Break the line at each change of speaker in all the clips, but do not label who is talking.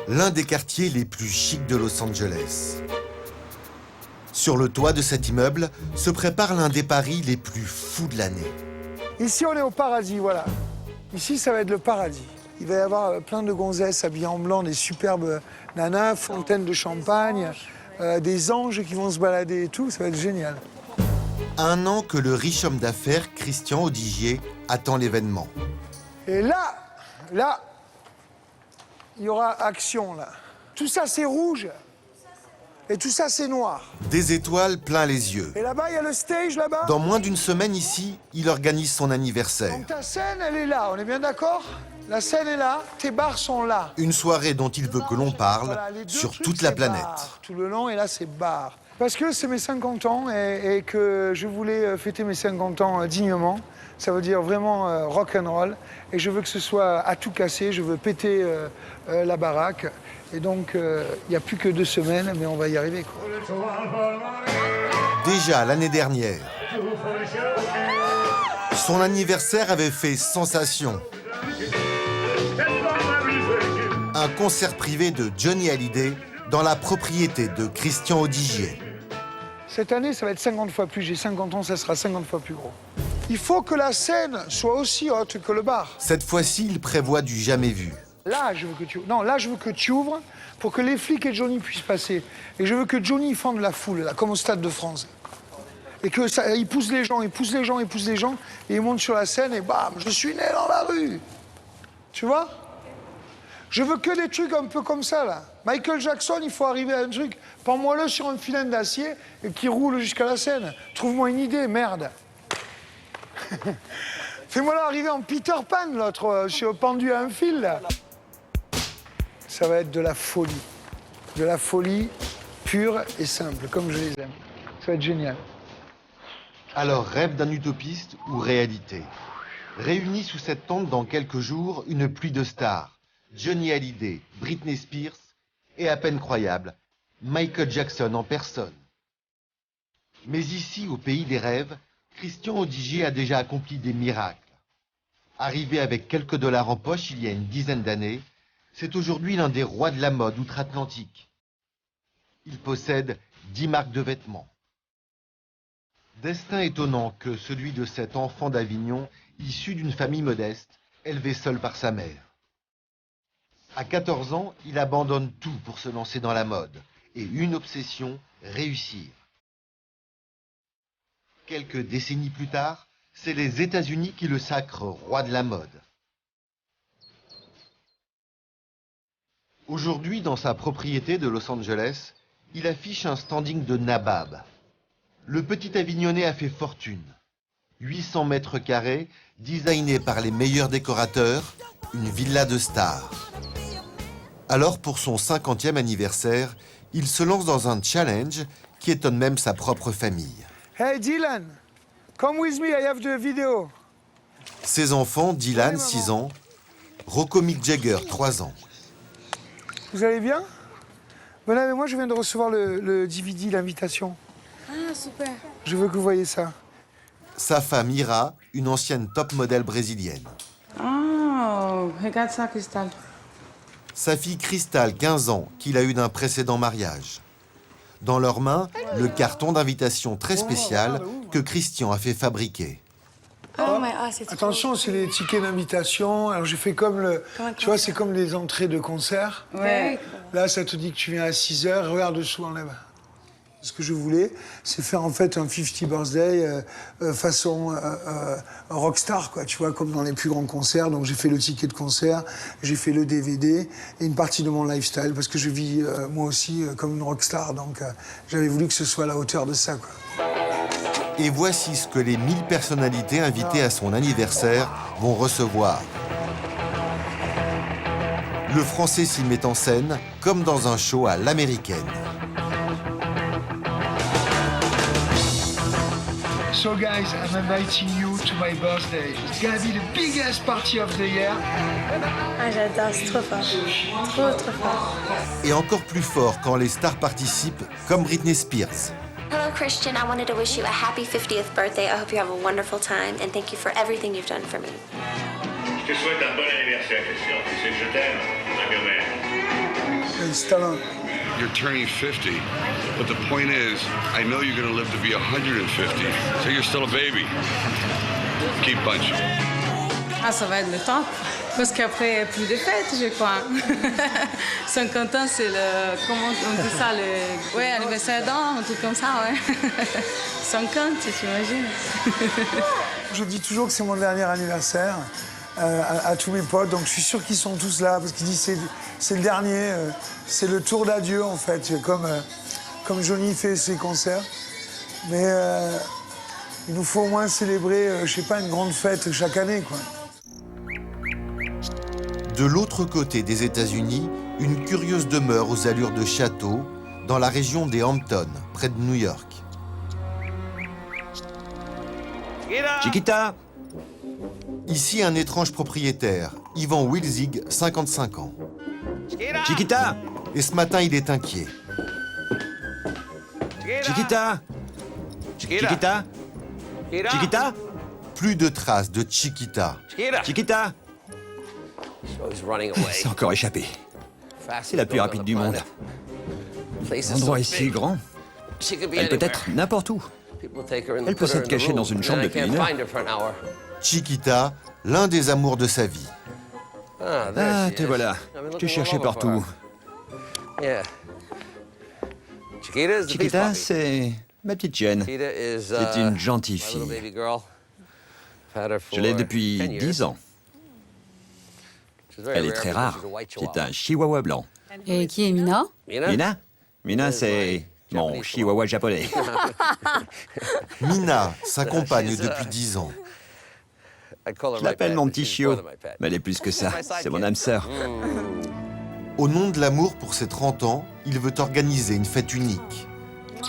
L'un des quartiers les plus chics de Los Angeles. Sur le toit de cet immeuble se prépare l'un des paris les plus fous de l'année.
Ici, on est au paradis, voilà. Ici, ça va être le paradis. Il va y avoir plein de gonzesses habillées en blanc, des superbes nanas, fontaines de champagne, des anges qui vont se balader et tout, ça va être génial.
Un an que le riche homme d'affaires Christian Audigier attend l'événement.
Et là, il y aura action, là. Tout ça, c'est rouge. Et tout ça, c'est noir.
Des étoiles plein les yeux.
Et là-bas, il y a le stage, là-bas.
Dans moins d'une semaine ici, il organise son anniversaire.
Donc ta scène, elle est là, on est bien d'accord? La scène est là, tes bars sont là.
Une soirée dont il veut que l'on parle
Voilà, les deux
sur
trucs,
toute la
c'est
planète.
bar. Tout le long, et là, c'est bar. Parce que c'est mes 50 ans et que je voulais fêter mes 50 ans dignement. Ça veut dire vraiment rock'n'roll. Et je veux que ce soit à tout casser, je veux péter la baraque. Et donc, il n'y a plus que 2 semaines, mais on va y arriver, quoi.
Déjà l'année dernière, son anniversaire avait fait sensation. Un concert privé de Johnny Hallyday dans la propriété de Christian Audigier.
Cette année, ça va être 50 fois plus. J'ai 50 ans, ça sera 50 fois plus gros. Il faut que la scène soit aussi haute que le bar.
Cette fois-ci, il prévoit du jamais vu.
Là, je veux que tu ouvres. Non, là, je veux que tu ouvres pour que les flics et Johnny puissent passer. Et je veux que Johnny fende la foule, là, comme au Stade de France. Et que ça, il pousse les gens, il pousse les gens, il pousse les gens, et il monte sur la scène et bam, je suis né dans la rue. Tu vois? Je veux que des trucs un peu comme ça, là. Michael Jackson, il faut arriver à un truc. Prends-moi-le sur un filet d'acier et qui roule jusqu'à la scène. Trouve-moi une idée, merde. Fais-moi là arriver en Peter Pan, l'autre, je suis pendu à un fil, là. Ça va être de la folie. De la folie pure et simple, comme je les aime. Ça va être génial.
Alors, rêve d'un utopiste ou réalité? Réunis sous cette tente dans quelques jours, une pluie de stars. Johnny Hallyday, Britney Spears et, à peine croyable, Michael Jackson en personne. Mais ici, au pays des rêves, Christian Audigier a déjà accompli des miracles. Arrivé avec quelques dollars en poche il y a une dizaine d'années, c'est aujourd'hui l'un des rois de la mode outre-Atlantique. Il possède 10 marques de vêtements. Destin étonnant que celui de cet enfant d'Avignon, issu d'une famille modeste, élevé seul par sa mère. À 14 ans, il abandonne tout pour se lancer dans la mode. Et une obsession, réussir. Quelques décennies plus tard, c'est les États-Unis qui le sacrent roi de la mode. Aujourd'hui, dans sa propriété de Los Angeles, il affiche un standing de nabab. Le petit Avignonnais a fait fortune. 800 mètres carrés, designés par les meilleurs décorateurs, une villa de stars. Alors, pour son 50e anniversaire, il se lance dans un challenge qui étonne même sa propre famille.
Hey Dylan, come with me, I have the video.
Ses enfants, Dylan, 6 ans, Rocco Mick Jagger, 3 ans.
Vous allez bien? Venez avec moi, je viens de recevoir le DVD, l'invitation.
Ah, super.
Je veux que vous voyez ça.
Sa femme Ira, une ancienne top modèle brésilienne.
Oh, regarde ça, Cristal.
Sa fille Crystal, 15 ans, qu'il a eu d'un précédent mariage. Dans leurs mains, le carton d'invitation très spécial que Christian a fait fabriquer.
Oh, mais c'est
Attention, c'est les tickets d'invitation. Alors j'ai fait comme le... Tu vois, c'est comme les entrées de concert.
Ouais.
Là, ça te dit que tu viens à 6 h, regarde dessous, enlève. Ce que je voulais, c'est faire en fait un 50 birthday façon rockstar, quoi. Tu vois, comme dans les plus grands concerts. Donc j'ai fait le ticket de concert, j'ai fait le DVD et une partie de mon lifestyle parce que je vis moi aussi comme une rockstar. Donc j'avais voulu que ce soit à la hauteur de ça, quoi.
Et voici ce que les 1000 personnalités invitées à son anniversaire vont recevoir. Le Français s'y met en scène comme dans un show à l'américaine.
So guys, I'm inviting you to my birthday. It's gonna be the biggest party of the year.
Ah, j'adore, c'est trop fort. Trop, trop fort.
Et encore plus fort quand les stars participent, comme Britney Spears.
Hello, Christian. I wanted to wish you a happy 50th birthday. I hope you have a wonderful time, and thank you for everything you've done for me.
Je te souhaite un bon anniversaire, Christian. Tu sais que je t'aime, ma gamelle.
ce talent.
You're turning 50, but the point is, I know you're going to live to be 150, so you're still a baby. Keep punching.
Ah, ça va être le temps. Parce qu'après, plus de fêtes, je crois. 50 ans, c'est le... Comment on dit ça? Le... Ouais, anniversaire d'un, un truc comme ça, ouais. 50, t'imagines?
Je dis toujours que c'est mon dernier anniversaire à tous mes potes, donc je suis sûr qu'ils sont tous là, parce qu'ils disent c'est le dernier, c'est le tour d'adieu, en fait, comme Johnny fait ses concerts. Mais il nous faut au moins célébrer, je sais pas, une grande fête chaque année, quoi.
De l'autre côté des États-Unis, une curieuse demeure aux allures de château, dans la région des Hamptons, près de New York.
Chiquita!
Ici, un étrange propriétaire, Ivan Wilzig, 55 ans.
Chiquita!
Et ce matin, il est inquiet.
Chiquita! Chiquita! Chiquita!
Plus de traces de Chiquita.
Chiquita! C'est encore échappé. C'est la plus rapide du monde. L'endroit est si grand. Elle peut être n'importe où. Elle peut s'être cachée dans une chambre depuis une heure.
Chiquita, l'un des amours de sa vie.
Ah, te voilà. Je t'ai cherché partout. Chiquita, c'est ma petite Jen. C'est une gentille fille. Je l'ai depuis 10 ans. Elle est très rare. C'est un chihuahua blanc.
Et qui est Mina?
Mina? Mina, c'est mon chihuahua japonais.
Mina, sa compagne depuis 10 ans.
Je l'appelle mon petit chiot, mais elle est plus que ça. C'est mon âme sœur.
Au nom de l'amour pour ses 30 ans, il veut organiser une fête unique.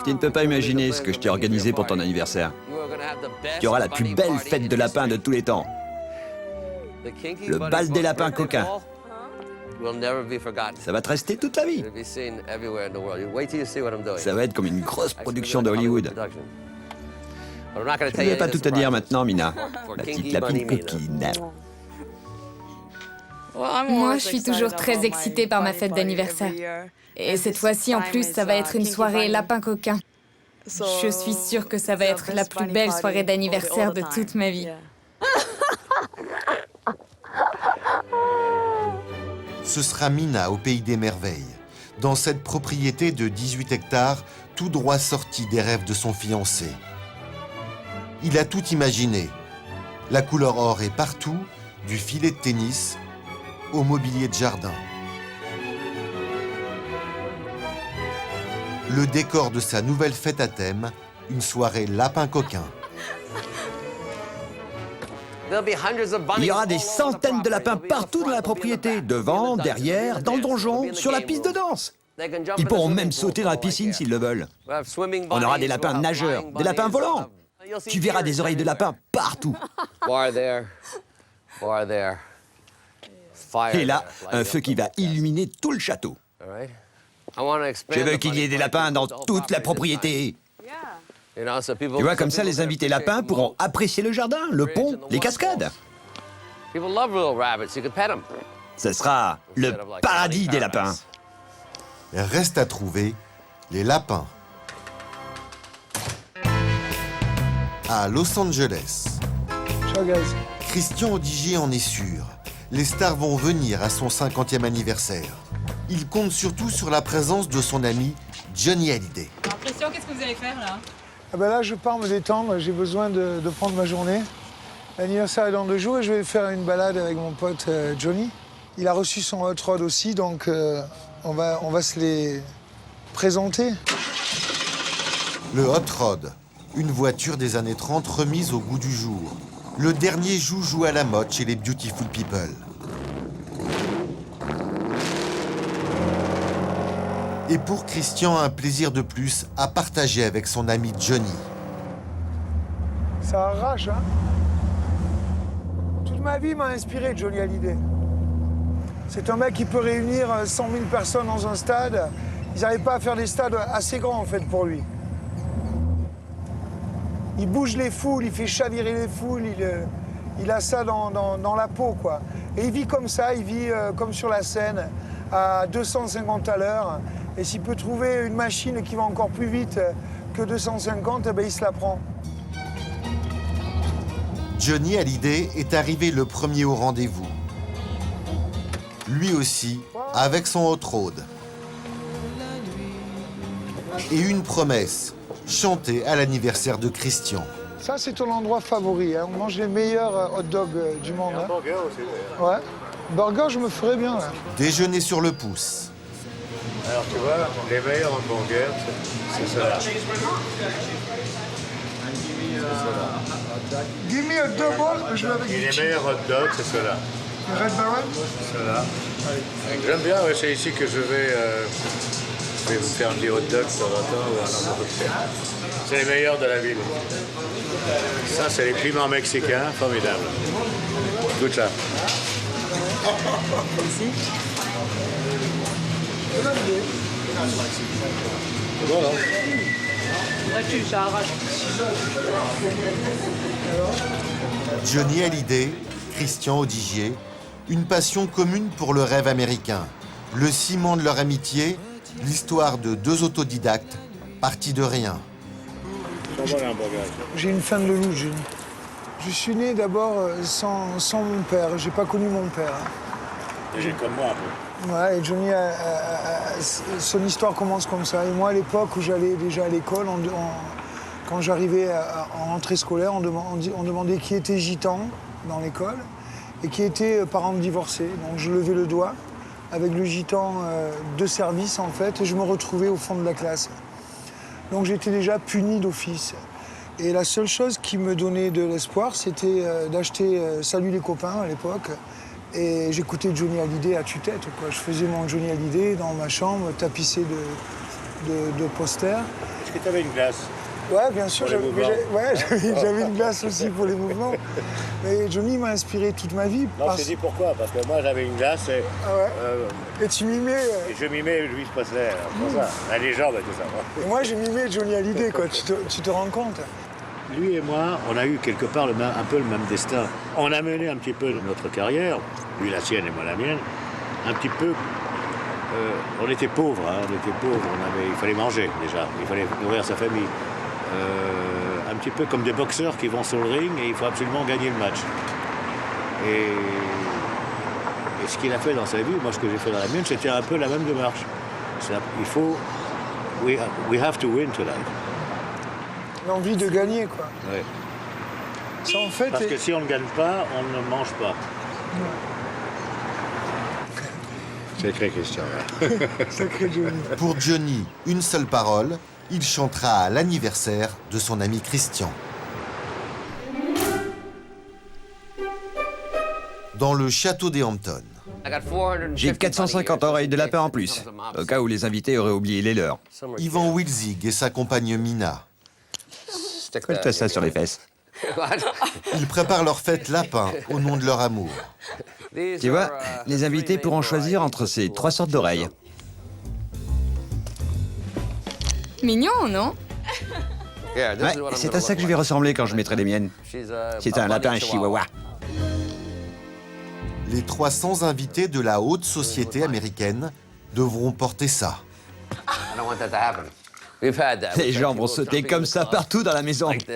Tu ne peux pas imaginer ce que je t'ai organisé pour ton anniversaire. Tu auras la plus belle fête de lapin de tous les temps. Le bal des lapins coquins. Ça va te rester toute la vie. Ça va être comme une grosse production de Hollywood. Je ne vais pas tout te dire maintenant, Mina. Ma petite lapine coquine.
Moi, je suis toujours très excitée par ma fête d'anniversaire. Et cette fois-ci, en plus, ça va être une soirée lapin coquin. Je suis sûre que ça va être la plus belle soirée d'anniversaire de toute ma vie.
Ce sera Mina au Pays des Merveilles, dans cette propriété de 18 hectares, tout droit sortie des rêves de son fiancé. Il a tout imaginé. La couleur or est partout, du filet de tennis au mobilier de jardin. Le décor de sa nouvelle fête à thème, une soirée lapin coquin.
Il y aura des centaines de lapins partout dans la propriété, devant, derrière, dans le donjon, sur la piste de danse. Ils pourront même sauter dans la piscine s'ils le veulent. On aura des lapins nageurs, des lapins volants. Tu verras des oreilles de lapin partout. Et là, un feu qui va illuminer tout le château. Je veux qu'il y ait des lapins dans toute la propriété. Tu vois, comme ça, les invités lapins pourront apprécier le jardin, le pont, les cascades. Ce sera le paradis des lapins.
Reste à trouver les lapins. À Los Angeles,
Ciao, guys.
Christian Audigier en est sûr. Les stars vont venir à son 50e anniversaire. Il compte surtout sur la présence de son ami Johnny Hallyday.
Alors, Christian, qu'est-ce que vous allez faire, là?
Ah ben là, je pars me détendre, j'ai besoin de prendre ma journée. L'anniversaire est dans 2 jours et je vais faire une balade avec mon pote Johnny. Il a reçu son hot rod aussi, donc on va se les présenter.
Le Hot Rod, une voiture des années 30 remise au goût du jour. Le dernier joujou à la mode chez les Beautiful People. Et pour Christian, un plaisir de plus à partager avec son ami Johnny.
Ça arrache, hein? Toute ma vie m'a inspiré Johnny Hallyday. C'est un mec qui peut réunir 100 000 personnes dans un stade. Ils n'arrivent pas à faire des stades assez grands, en fait, pour lui. Il bouge les foules, il fait chavirer les foules, il a ça dans la peau, quoi. Et il vit comme ça, il vit comme sur la scène, à 250 à l'heure. Et s'il peut trouver une machine qui va encore plus vite que 250, eh ben, il se la prend.
Johnny Hallyday est arrivé le premier au rendez-vous. Lui aussi, avec son hot rod. Et une promesse, chanter à l'anniversaire de Christian.
Ça, c'est ton endroit favori. Hein. On mange les meilleurs hot dogs du monde.
Un
Hein.
burger aussi.
Ouais. Burger, je me ferais bien, là.
Déjeuner sur le pouce.
Alors, tu vois, les meilleurs hamburgers, c'est cela.
Give me a double, je veux avec
Et
du
les
cheese.
meilleurs hot dogs, c'est cela.
Red Baron.
Cela. J'aime bien, ouais, c'est ici que je vais vous faire un petit hot dog de temps en temps ou un hamburger. C'est les meilleurs de la ville. Ça, c'est les piments mexicains, formidable. Goûte ça. Voilà.
Johnny Hallyday, Christian Audigier, une passion commune pour le rêve américain. Le ciment de leur amitié, l'histoire de deux autodidactes partis de rien.
J'ai une faim de loup, Johnny. Je suis né d'abord sans mon père. J'ai pas connu mon père. Hein.
J'ai comme moi un peu.
Ouais, et Johnny, son histoire commence comme ça. Et moi, à l'époque où j'allais déjà à l'école, quand j'arrivais en rentrée scolaire, on demandait qui était gitan dans l'école et qui était parent divorcé. Donc je levais le doigt avec le gitan de service, en fait, et je me retrouvais au fond de la classe. Donc j'étais déjà puni d'office. Et la seule chose qui me donnait de l'espoir, c'était d'acheter Salut les copains à l'époque. Et j'écoutais Johnny Hallyday à tue-tête, quoi. Je faisais mon Johnny Hallyday dans ma chambre, tapissé de posters.
Est-ce que tu avais une glace?
Ouais, bien sûr,
Pour les mouvements.
j'avais une glace aussi pour les mouvements. Mais Johnny m'a inspiré toute ma vie.
Non, je te dis pourquoi, parce que moi j'avais une glace et,
Ah ouais. Et tu mimais.
et je mimais Louis Presley, pour ça, la légende et tout ça.
Et moi, j'ai mimé Johnny Hallyday, quoi. Tu te rends compte?
Lui et moi, on a eu quelque part un peu le même destin. On a mené un petit peu notre carrière, lui la sienne et moi la mienne, un petit peu. On était pauvres, hein, il fallait manger déjà, il fallait nourrir sa famille. Un petit peu comme des boxeurs qui vont sur le ring et il faut absolument gagner le match. Et ce qu'il a fait dans sa vie, moi ce que j'ai fait dans la mienne, c'était un peu la même démarche. Il faut. We have to win tonight.
L'envie de gagner, quoi.
Ouais.
Ça, en fait,
Parce que si on ne gagne pas, on ne mange pas. Sacré Christian.
sacré Johnny.
Pour Johnny, une seule parole, il chantera à l'anniversaire de son ami Christian. Dans le château des Hamptons.
J'ai 450 oreilles de lapin en plus, au cas où les invités auraient oublié les leurs.
Yvan Wilzig et sa compagne Mina.
Colle-toi ça sur les fesses.
Ils préparent leur fête lapin au nom de leur amour.
Tu vois, les invités pourront choisir entre ces 3 sortes d'oreilles.
Mignon, non?
Ouais, c'est à ça que je vais ressembler quand je mettrai les miennes. C'est un lapin chihuahua.
Les 300 invités de la haute société américaine devront porter ça.
Les gens vont sauter comme ça partout dans la maison. Tu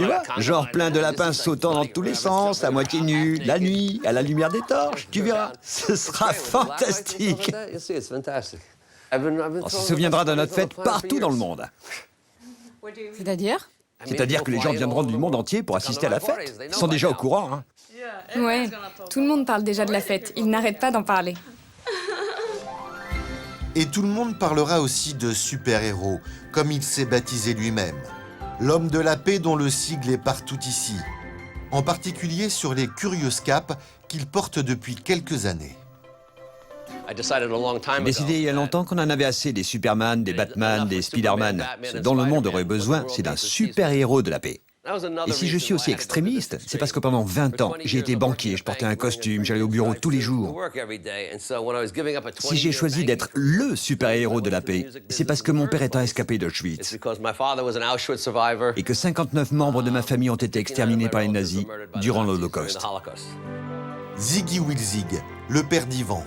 vois, genre plein de lapins sautant dans tous les sens, à moitié nus, la nuit, à la lumière des torches. Tu verras, ce sera fantastique. On se souviendra de notre fête partout dans le monde.
C'est-à-dire?
C'est-à-dire que les gens viendront du monde entier pour assister à la fête. Ils sont déjà au courant, hein.
Ouais, tout le monde parle déjà de la fête. Ils n'arrêtent pas d'en parler.
Et tout le monde parlera aussi de super-héros, comme il s'est baptisé lui-même. L'homme de la paix dont le sigle est partout ici. En particulier sur les Curious Caps qu'il porte depuis quelques années.
J'ai décidé il y a longtemps qu'on en avait assez des Superman, des Batman, des Spider-Man. Ce dont le monde aurait besoin, c'est d'un super-héros de la paix. Et si je suis aussi extrémiste, c'est parce que pendant 20 ans, j'ai été banquier, je portais un costume, j'allais au bureau tous les jours. Si j'ai choisi d'être LE super-héros de la paix, c'est parce que mon père est un rescapé d'Auschwitz et que 59 membres de ma famille ont été exterminés par les nazis durant l'Holocauste.
Ziggy Wilzig, le père d'Ivan.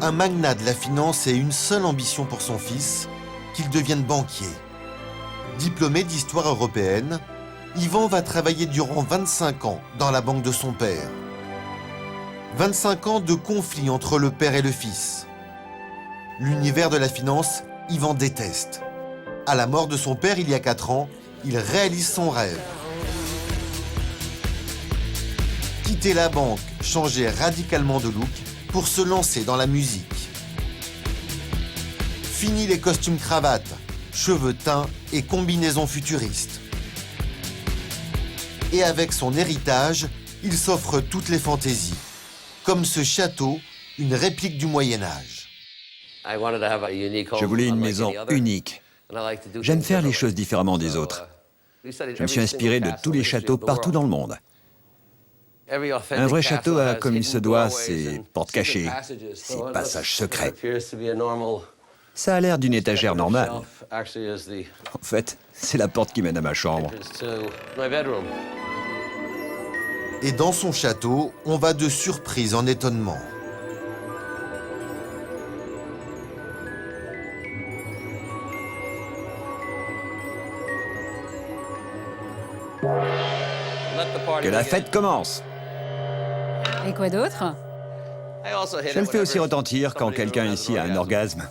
Un magnat de la finance et une seule ambition pour son fils, qu'il devienne banquier. Diplômé d'histoire européenne, Ivan va travailler durant 25 ans dans la banque de son père. 25 ans de conflit entre le père et le fils. L'univers de la finance, Ivan déteste. À la mort de son père il y a 4 ans, il réalise son rêve. Quitter la banque, changer radicalement de look pour se lancer dans la musique. Fini les costumes cravates, cheveux teints et combinaisons futuristes. Et avec son héritage, il s'offre toutes les fantaisies. Comme ce château, une réplique du Moyen-Âge.
Je voulais une maison unique. J'aime faire les choses différemment des autres. Je me suis inspiré de tous les châteaux partout dans le monde. Un vrai château a, comme il se doit, ses portes cachées, ses passages secrets. Ça a l'air d'une étagère normale. En fait, c'est la porte qui mène à ma chambre.
Et dans son château, on va de surprise en étonnement.
Que la fête commence!
Et quoi d'autre?
Je le fais aussi retentir quand quelqu'un ici a un orgasme.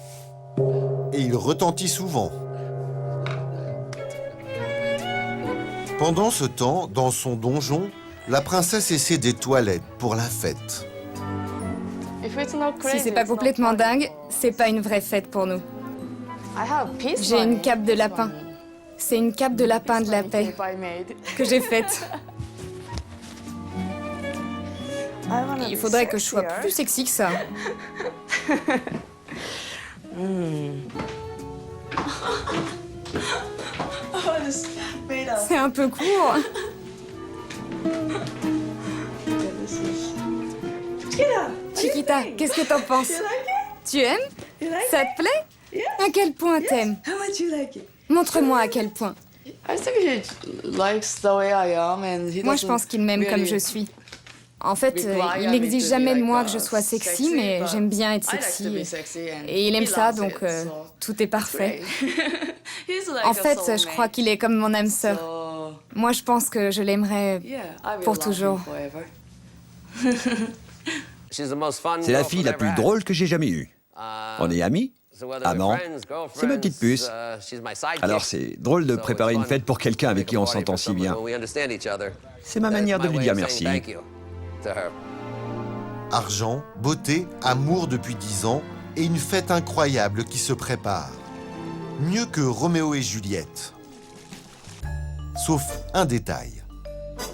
Et il retentit souvent. Pendant ce temps, dans son donjon, la princesse essaie des toilettes pour la fête.
Si c'est pas complètement dingue, c'est pas une vraie fête pour nous. J'ai une cape de lapin. C'est une cape de lapin de la paix que j'ai faite. Il faudrait que je sois plus sexy que ça. C'est un peu court. Chiquita, qu'est-ce que t'en penses? Tu aimes? Ça te plaît? À quel point t'aimes? Montre-moi à quel point. Moi, je pense qu'il m'aime comme je suis. En fait, il n'exige jamais de moi que je sois sexy, mais j'aime bien être sexy. Et il aime ça, donc tout est parfait. En fait, je crois qu'il est comme mon âme sœur. Moi, je pense que je l'aimerais pour toujours.
C'est la fille la plus drôle que j'ai jamais eue. On est amis? Ah non, c'est ma petite puce. Alors c'est drôle de préparer une fête pour quelqu'un avec qui on s'entend si bien. C'est ma manière de lui dire merci.
Argent, beauté, amour depuis 10 ans et une fête incroyable qui se prépare. Mieux que Roméo et Juliette. Sauf un détail.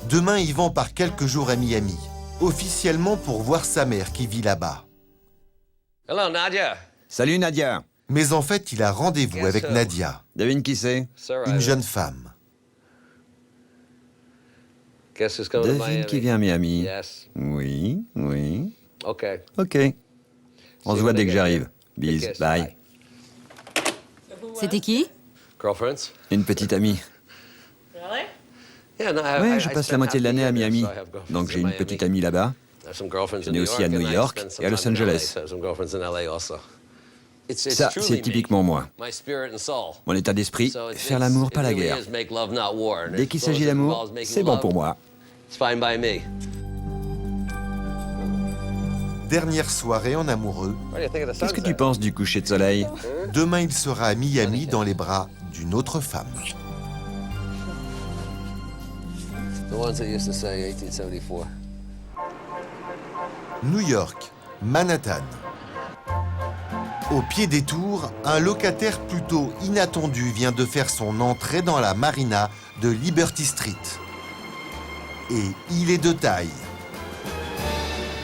Demain, Ivan part quelques jours à Miami, officiellement pour voir sa mère qui vit là-bas.
Hello, Nadia.
Salut Nadia.
Mais en fait, il a rendez-vous avec Nadia.
Devine qui c'est?
Une jeune femme.
Devine qui vient à Miami. Oui, oui. Ok. On se voit dès que j'arrive. Bis, bye.
C'était qui?
Une petite amie. Ouais, je passe la moitié de l'année à Miami. Donc j'ai une petite amie là-bas. J'en ai aussi à New York et à Los Angeles. Ça, c'est typiquement moi. Mon état d'esprit, faire l'amour, pas la guerre. Dès qu'il s'agit d'amour, c'est bon pour moi.
Dernière soirée en amoureux.
Qu'est-ce que tu penses du coucher de soleil?
Demain, il sera à Miami dans les bras d'une autre femme. New York, Manhattan. Au pied des tours, un locataire plutôt inattendu vient de faire son entrée dans la marina de Liberty Street. Et il est de taille.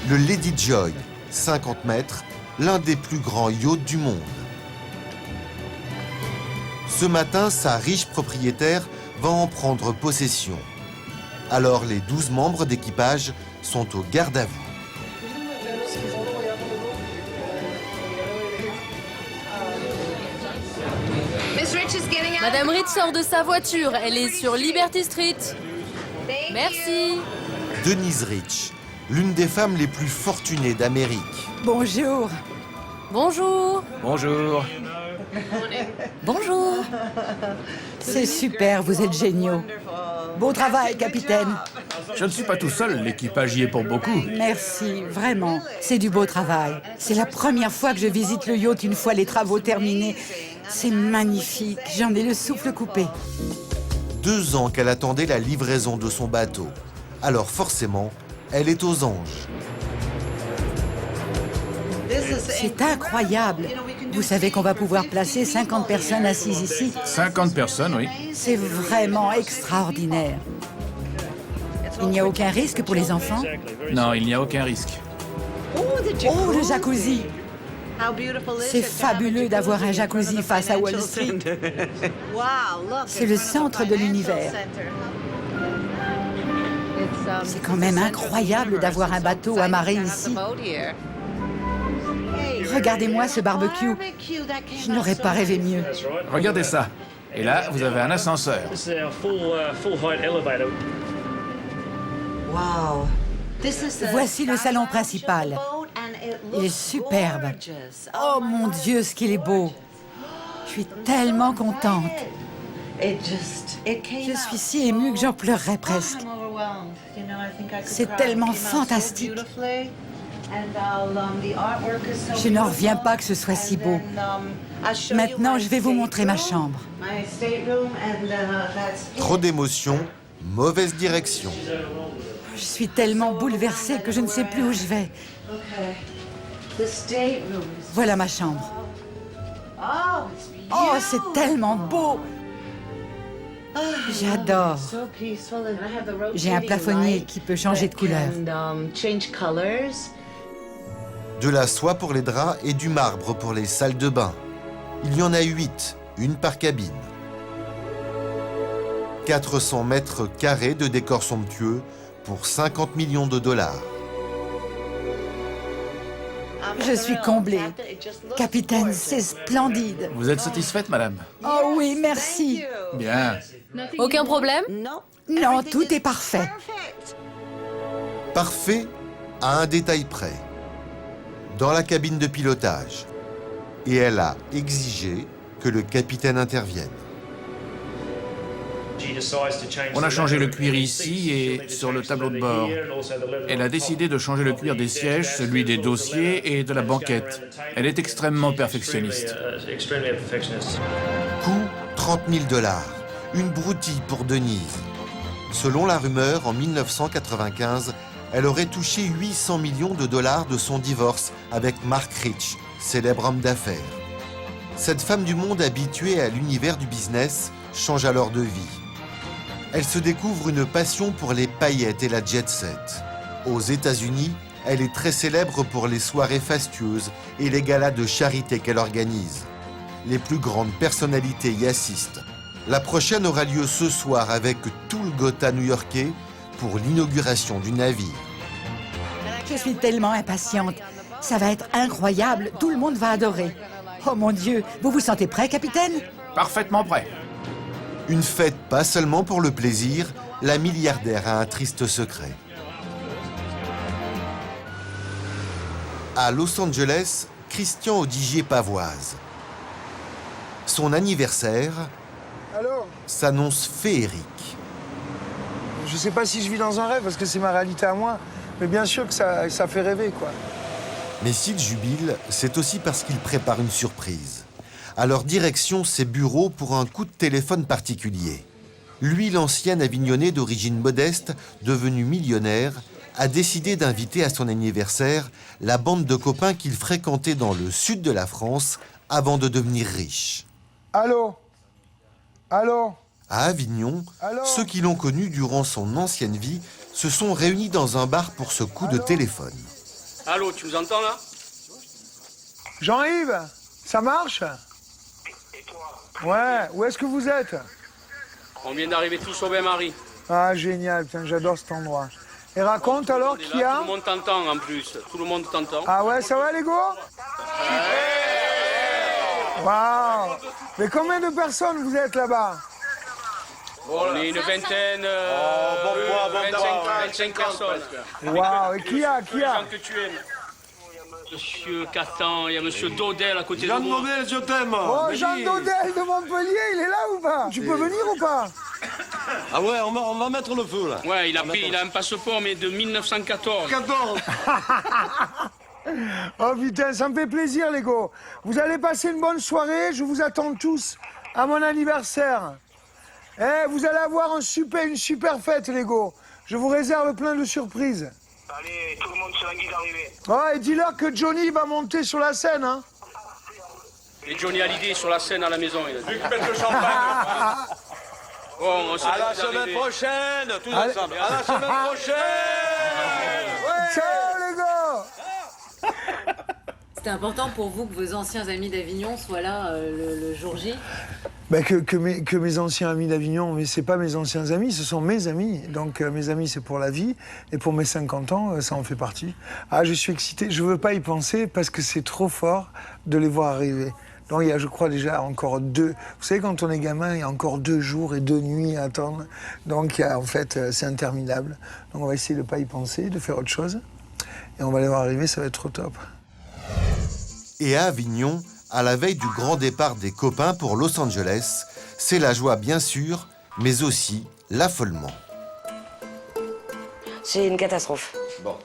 Le Lady Joy, 50 mètres, l'un des plus grands yachts du monde. Ce matin, sa riche propriétaire va en prendre possession. Alors les 12 membres d'équipage sont au garde à vous.
Madame Reed sort de sa voiture. Elle est sur Liberty Street. Merci.
Denise Rich, l'une des femmes les plus fortunées d'Amérique.
Bonjour. Bonjour.
Bonjour.
Bonjour. C'est super, vous êtes géniaux. Bon travail, capitaine.
Je ne suis pas tout seul, l'équipage y est pour beaucoup.
Merci, vraiment. C'est du beau travail. C'est la première fois que je visite le yacht une fois les travaux terminés. C'est magnifique, j'en ai le souffle coupé.
2 ans qu'elle attendait la livraison de son bateau. Alors forcément, elle est aux anges.
C'est incroyable. Vous savez qu'on va pouvoir placer 50 personnes assises ici.
50 personnes, oui.
C'est vraiment extraordinaire. Il n'y a aucun risque pour les enfants?
Non, il n'y a aucun risque.
Oh, le jacuzzi! C'est fabuleux d'avoir un jacuzzi face à Wall Street. C'est le centre de l'univers. C'est quand même incroyable d'avoir un bateau amarré ici. Regardez-moi ce barbecue. Je n'aurais pas rêvé mieux.
Regardez ça. Et là, vous avez un ascenseur.
Voici le salon principal. Il est superbe. Oh mon Dieu, ce qu'il est beau. Je suis tellement contente. Je suis si émue que j'en pleurerais presque. C'est tellement fantastique. Je n'en reviens pas que ce soit si beau. Maintenant, je vais vous montrer ma chambre.
Trop d'émotions, mauvaise direction.
Je suis tellement bouleversée que je ne sais plus où je vais. Voilà ma chambre. Oh, c'est tellement beau! J'adore. J'ai un plafonnier qui peut changer de couleur.
De la soie pour les draps et du marbre pour les salles de bain. Il y en a 8, une par cabine. 400 mètres carrés de décors somptueux pour 50 millions de dollars.
Je suis comblée. Capitaine, c'est splendide.
Vous êtes satisfaite, madame?
Oh oui, merci.
Bien.
Aucun problème? Non, tout est parfait.
Parfait à un détail près. Dans la cabine de pilotage. Et elle a exigé que le capitaine intervienne.
On a changé le cuir ici et sur le tableau de bord. Elle a décidé de changer le cuir des sièges, celui des dossiers et de la banquette. Elle est extrêmement perfectionniste.
Coût 30 000 dollars. Une broutille pour Denise. Selon la rumeur, en 1995, elle aurait touché 800 millions de dollars de son divorce avec Mark Rich, célèbre homme d'affaires. Cette femme du monde habituée à l'univers du business change alors de vie. Elle se découvre une passion pour les paillettes et la jet-set. Aux États-Unis, elle est très célèbre pour les soirées fastueuses et les galas de charité qu'elle organise. Les plus grandes personnalités y assistent. La prochaine aura lieu ce soir avec tout le Gotha new-yorkais pour l'inauguration du navire.
Je suis tellement impatiente. Ça va être incroyable. Tout le monde va adorer. Oh mon Dieu, vous vous sentez prêt, capitaine?
Parfaitement prêt.
Une fête pas seulement pour le plaisir, la milliardaire a un triste secret. À Los Angeles, Christian Audigier pavoise. Son anniversaire s'annonce féerique.
Je ne sais pas si je vis dans un rêve, parce que c'est ma réalité à moi, mais bien sûr que ça fait rêver, quoi.
Mais s'il jubile, c'est aussi parce qu'il prépare une surprise. Alors direction ses bureaux pour un coup de téléphone particulier. Lui, l'ancien Avignonnais d'origine modeste, devenu millionnaire, a décidé d'inviter à son anniversaire la bande de copains qu'il fréquentait dans le sud de la France avant de devenir riche.
Allô? Allô?
À Avignon, ceux qui l'ont connu durant son ancienne vie se sont réunis dans un bar pour ce coup de téléphone.
Allô, tu nous entends là?
Jean-Yves, ça marche? Ouais, où est-ce que vous êtes?
On vient d'arriver tous au bain-marie.
Ah, génial, putain, j'adore cet endroit. Et raconte alors qui y a?
Tout le monde t'entend en plus, tout le monde t'entend.
Ah ouais, ça va les gars? Waouh! Mais combien de personnes vous êtes là-bas?
On est une vingtaine, 25 personnes.
Waouh, et qui a
Les gens que tu aimes. Monsieur Catan, il y a Monsieur Dodel à côté de vous.
Jean Dodel, je t'aime.
Oh, Jean Dodel de Montpellier, il est là ou pas? Tu peux venir ou pas?
Ah ouais, on va mettre le feu là.
Ouais, il a un passeport, mais de 1914.
14.
Oh putain, ça me fait plaisir, les gars. Vous allez passer une bonne soirée, je vous attends tous à mon anniversaire. Eh, vous allez avoir une super fête, les gars. Je vous réserve plein de surprises.
Allez, tout le monde se languit d'arriver.
Oh, et dis-leur que Johnny va monter sur la scène, hein.
Et Johnny Hallyday sur la scène à la maison. Il a dit.
Lui qui pète le champagne.
Bon, on
À la semaine prochaine, tous ensemble. À la semaine prochaine.
Ciao, les gars.
C'était important pour vous que vos anciens amis d'Avignon soient là le jour J?
Ben que mes anciens amis d'Avignon, mais c'est pas mes anciens amis, ce sont mes amis. Donc mes amis, c'est pour la vie. Et pour mes 50 ans, ça en fait partie. Ah, je suis excité. Je veux pas y penser parce que c'est trop fort de les voir arriver. Donc il y a, je crois, déjà encore 2... Vous savez, quand on est gamin, il y a encore 2 jours et 2 nuits à attendre. Donc en fait, c'est interminable. Donc on va essayer de pas y penser, de faire autre chose. Et on va les voir arriver, ça va être trop top.
Et à Avignon, à la veille du grand départ des copains pour Los Angeles, c'est la joie bien sûr, mais aussi l'affolement.
C'est une catastrophe.
Bon,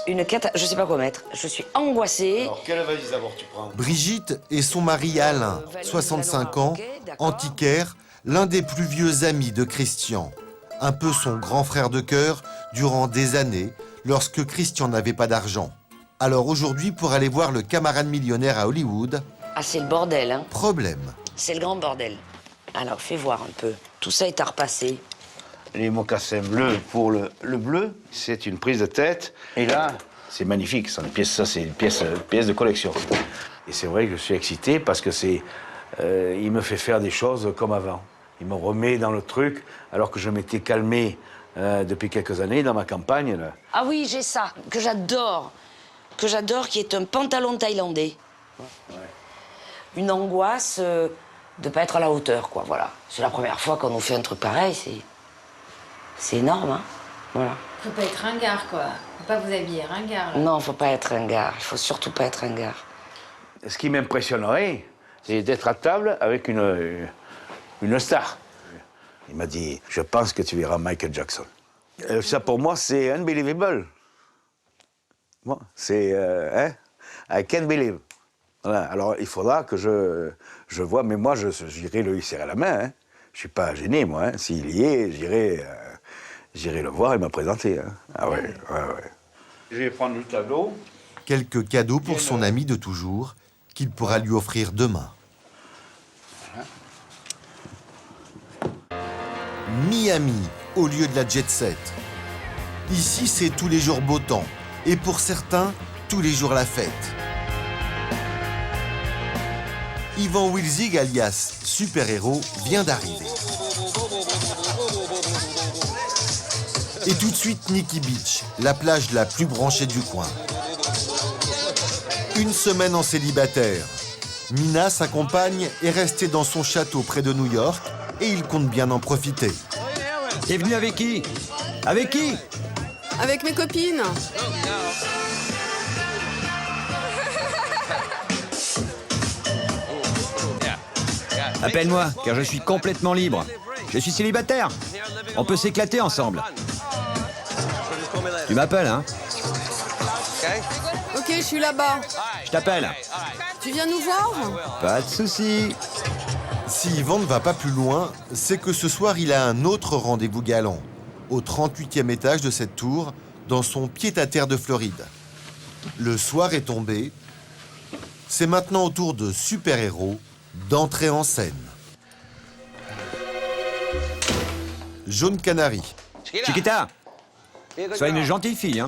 Je sais pas quoi mettre. Je suis angoissée.
Alors, quelle valise d'abord tu prends?
Brigitte et son mari Alain, 65 ans, antiquaire, l'un des plus vieux amis de Christian. Un peu son grand frère de cœur durant des années, lorsque Christian n'avait pas d'argent. Alors aujourd'hui, pour aller voir le camarade millionnaire à Hollywood...
Ah, c'est le bordel, hein.
Problème.
C'est le grand bordel. Alors, fais voir un peu. Tout ça est à repasser.
Les mocassins bleus pour le bleu, c'est une prise de tête. Et là, c'est magnifique. Ça, c'est une pièce de collection. Et c'est vrai que je suis excité parce que il me fait faire des choses comme avant. Il me remet dans le truc, alors que je m'étais calmé depuis quelques années dans ma campagne. Là.
Ah oui, j'ai ça, que j'adore, qui est un pantalon thaïlandais.
Ouais.
Une angoisse de ne pas être à la hauteur, quoi, voilà. C'est la première fois qu'on nous fait un truc pareil, c'est énorme, hein, voilà.
Faut pas être ringard, quoi. Faut pas vous habiller ringard. Là.
Non, faut pas être ringard, il faut surtout pas être ringard.
Ce qui m'impressionnerait, c'est d'être à table avec une star. Il m'a dit, je pense que tu verras Michael Jackson. Ça, pour moi, c'est unbelievable. Bon, c'est, I can't believe. Voilà. Alors, il faudra que je vois, mais moi, j'irai lui serrer la main. Hein. Je suis pas gêné, moi. Hein. S'il y est, j'irai le voir et me présenter. Hein. Ah ouais. Je vais prendre le tableau.
Quelques cadeaux pour son ami de toujours, qu'il pourra lui offrir demain. Miami, au lieu de la jet set. Ici, c'est tous les jours beau temps. Et pour certains, tous les jours la fête. Ivan Wilzig, alias super-héros, vient d'arriver. Et tout de suite, Nikki Beach, la plage la plus branchée du coin. Une semaine en célibataire. Mina, sa compagne, est restée dans son château près de New York et il compte bien en profiter.
T'es venu avec qui? Avec qui?
Avec mes copines.
Appelle-moi, car je suis complètement libre. Je suis célibataire. On peut s'éclater ensemble. Tu m'appelles, hein?
Ok, je suis là-bas.
Je t'appelle.
Tu viens nous voir?
Pas de soucis.
Si Ivan ne va pas plus loin, c'est que ce soir, il a un autre rendez-vous galant. Au 38e étage de cette tour, dans son pied-à-terre de Floride. Le soir est tombé. C'est maintenant au tour de super-héros d'entrer en scène. Jaune Canary.
Chiquita, sois une gentille fille, hein.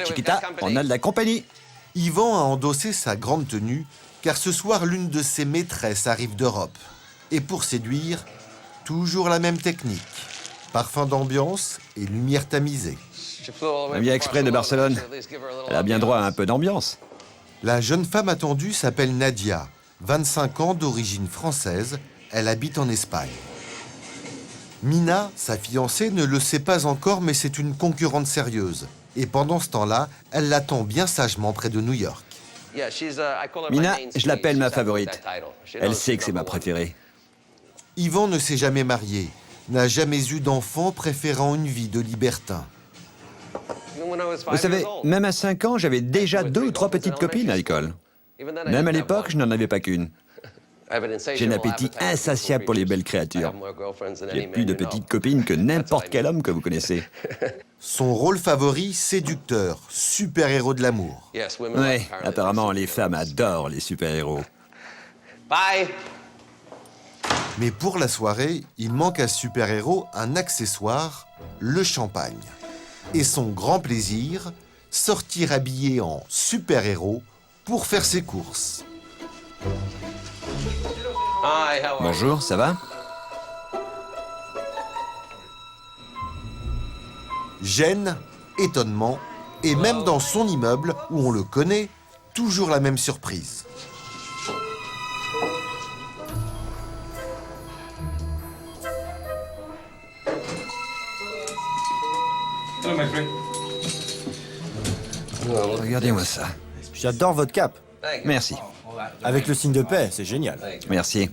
Chiquita, on a de la compagnie.
Ivan a endossé sa grande tenue, car ce soir, l'une de ses maîtresses arrive d'Europe. Et pour séduire, toujours la même technique. Parfum d'ambiance et lumière tamisée.
Un vient exprès de Barcelone. Elle a bien droit à un peu d'ambiance.
La jeune femme attendue s'appelle Nadia, 25 ans d'origine française, elle habite en Espagne. Mina, sa fiancée, ne le sait pas encore, mais c'est une concurrente sérieuse. Et pendant ce temps-là, elle l'attend bien sagement près de New York.
Mina, je l'appelle ma favorite. Elle sait que c'est ma préférée.
Yvan ne s'est jamais marié, n'a jamais eu d'enfant, préférant une vie de libertin.
Vous savez, même à 5 ans, j'avais déjà 2 ou 3 petites copines à l'école. Même à l'époque, je n'en avais pas qu'une. J'ai un appétit insatiable pour les belles créatures. J'ai plus de petites copines que n'importe quel homme que vous connaissez.
Son rôle favori, séducteur, super-héros de l'amour.
Oui, apparemment, les femmes adorent les super-héros.
Bye.
Mais pour la soirée, il manque à ce super-héros un accessoire, le champagne. Et son grand plaisir, sortir habillé en super-héros pour faire ses courses.
Bonjour, ça va?
Gêne, étonnement, et même dans son immeuble, où on le connaît, toujours la même surprise.
Regardez-moi ça.
J'adore votre cape.
Merci.
Avec le signe de paix, c'est génial.
Merci.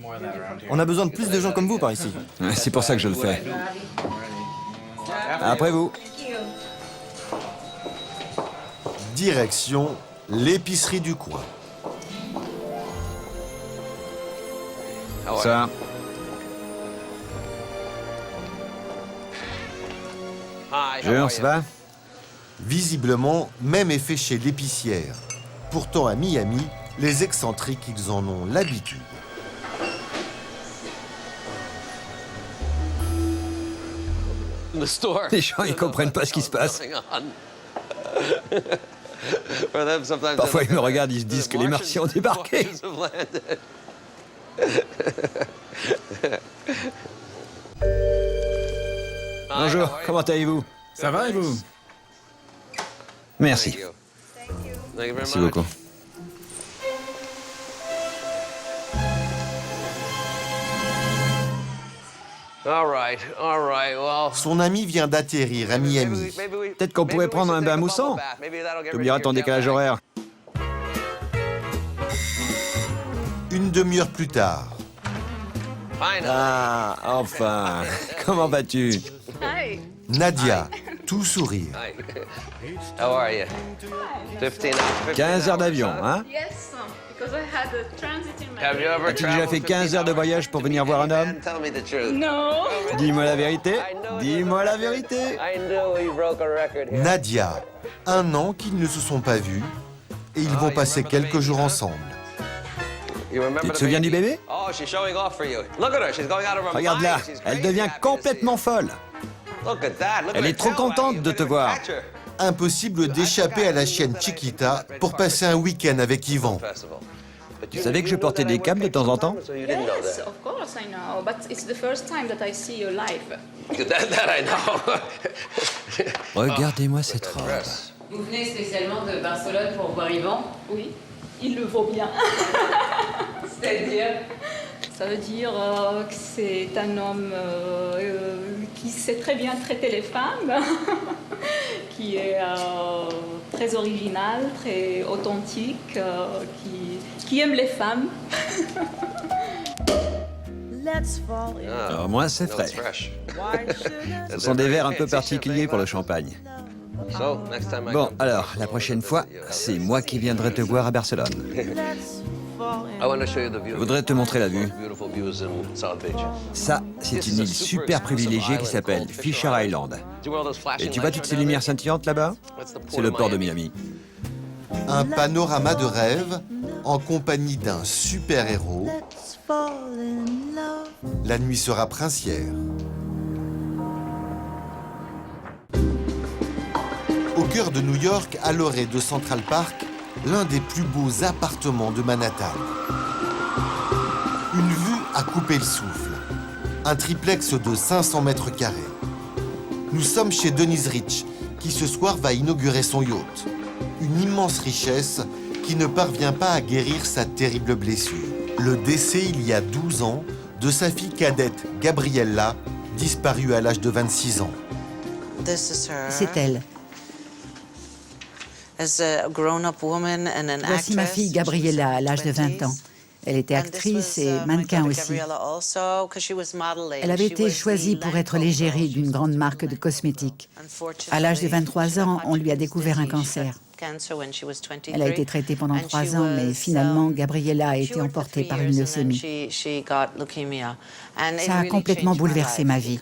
On a besoin de plus de gens comme vous par ici.
C'est pour ça que je le fais. Après vous.
Direction l'épicerie du coin.
Ça. Bonjour, ça va?
Visiblement, même effet chez l'épicière. Pourtant, à Miami, les excentriques, ils en ont l'habitude.
Les gens, ils comprennent pas ce qui se passe. Parfois, ils me regardent, ils se disent que les Martiens ont débarqué. Bonjour, comment allez-vous?
Ça va et vous?
Merci. Merci beaucoup.
Son ami vient d'atterrir à Miami.
Peut-être qu'on pourrait prendre un bain moussant. T'oublieras ton décalage horaire.
Une demi-heure plus tard.
Ah, enfin. Comment vas-tu?
Nadia, tout sourire.
15 heures d'avion, hein? As-tu déjà fait 15 heures de voyage pour venir voir un homme?
Non.
Dis-moi la vérité. Dis-moi la vérité.
Nadia, 1 an qu'ils ne se sont pas vus et ils vont passer quelques jours ensemble.
Tu te souviens du bébé? Regarde-la, elle devient complètement folle. Elle est trop contente de te voir.
Impossible d'échapper à la chienne Chiquita pour passer un week-end avec Yvan.
Tu savais que je portais des capes de temps en temps?
Yes, of course I know, but it's the first time that I see you live.
Regardez-moi cette robe.
Vous venez spécialement de Barcelone pour voir Yvan?
Oui, il le vaut bien.
C'est-à-dire?
Ça veut dire que c'est un homme qui sait très bien traiter les femmes, qui est très original, très authentique, qui aime les femmes.
Alors moi, c'est frais. Ce sont des verres un peu particuliers pour le champagne. Bon, alors, la prochaine fois, c'est moi qui viendrai te voir à Barcelone. Je voudrais te montrer la vue. Ça, c'est une île super privilégiée qui s'appelle Fisher Island. Et tu vois toutes ces lumières scintillantes là-bas? C'est le port de Miami.
Un panorama de rêve en compagnie d'un super-héros. La nuit sera princière. Au cœur de New York, à l'orée de Central Park, l'un des plus beaux appartements de Manhattan. Une vue à couper le souffle. Un triplex de 500 mètres carrés. Nous sommes chez Denise Rich, qui ce soir va inaugurer son yacht. Une immense richesse qui ne parvient pas à guérir sa terrible blessure. Le décès il y a 12 ans de sa fille cadette Gabriella, disparue à l'âge de 26 ans.
C'est elle. Voici ma fille Gabriella à l'âge de 20 ans. Elle était actrice et mannequin aussi. Elle avait été choisie pour être l'égérie d'une grande marque de cosmétiques. À l'âge de 23 ans, on lui a découvert un cancer. Elle a été traitée pendant 3 ans, mais finalement, Gabriella a été emportée par une leucémie. Ça a complètement bouleversé ma vie.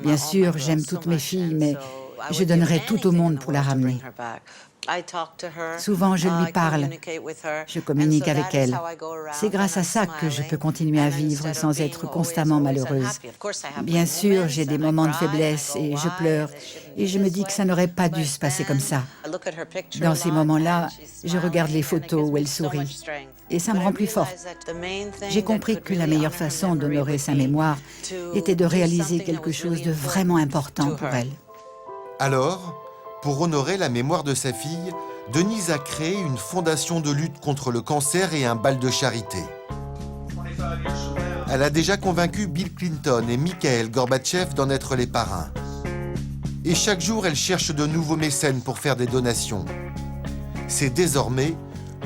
Bien sûr, j'aime toutes mes filles, mais je donnerais tout au monde pour la ramener. Souvent, je lui parle, je communique avec elle. C'est grâce à ça que je peux continuer à vivre sans être constamment malheureuse. Bien sûr, j'ai des moments de faiblesse et je pleure, et je me dis que ça n'aurait pas dû se passer comme ça. Dans ces moments-là, je regarde les photos où elle sourit, et ça me rend plus forte. J'ai compris que la meilleure façon d'honorer sa mémoire était de réaliser quelque chose de vraiment important pour elle.
Alors, pour honorer la mémoire de sa fille, Denise a créé une fondation de lutte contre le cancer et un bal de charité. Elle a déjà convaincu Bill Clinton et Mikhail Gorbatchev d'en être les parrains. Et chaque jour, elle cherche de nouveaux mécènes pour faire des donations. C'est désormais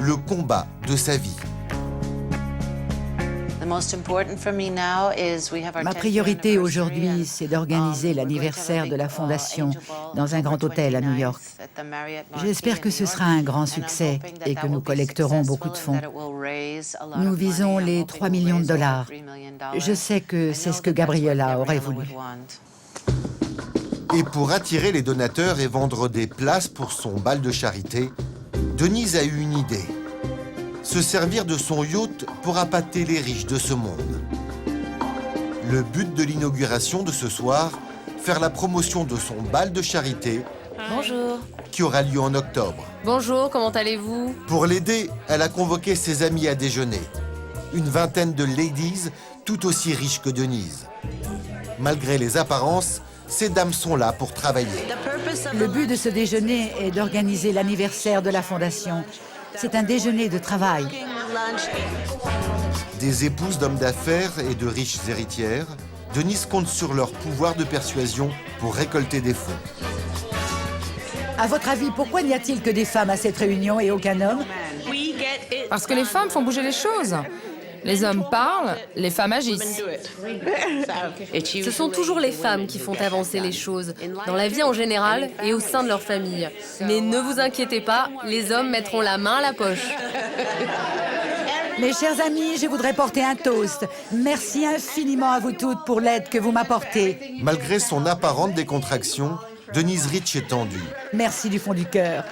le combat de sa vie.
Ma priorité aujourd'hui, c'est d'organiser l'anniversaire de la Fondation dans un grand hôtel à New York. J'espère que ce sera un grand succès et que nous collecterons beaucoup de fonds. Nous visons les 3 millions de dollars. Je sais que c'est ce que Gabriella aurait voulu.
Et pour attirer les donateurs et vendre des places pour son bal de charité, Denise a eu une idée. Se servir de son yacht pour appâter les riches de ce monde. Le but de l'inauguration de ce soir, faire la promotion de son bal de charité.
Bonjour.
Qui aura lieu en octobre.
Bonjour, comment allez-vous?
Pour l'aider, elle a convoqué ses amis à déjeuner. Une vingtaine de ladies, tout aussi riches que Denise. Malgré les apparences, ces dames sont là pour travailler.
Le but de ce déjeuner est d'organiser l'anniversaire de la Fondation. C'est un déjeuner de travail.
Des épouses d'hommes d'affaires et de riches héritières, Denise compte sur leur pouvoir de persuasion pour récolter des fonds.
À votre avis, pourquoi n'y a-t-il que des femmes à cette réunion et aucun homme?
Parce que les femmes font bouger les choses. Les hommes parlent, les femmes agissent. Ce sont toujours les femmes qui font avancer les choses, dans la vie en général et au sein de leur famille. Mais ne vous inquiétez pas, les hommes mettront la main à la poche.
Mes chers amis, je voudrais porter un toast. Merci infiniment à vous toutes pour l'aide que vous m'apportez.
Malgré son apparente décontraction, Denise Rich est tendue.
Merci du fond du cœur.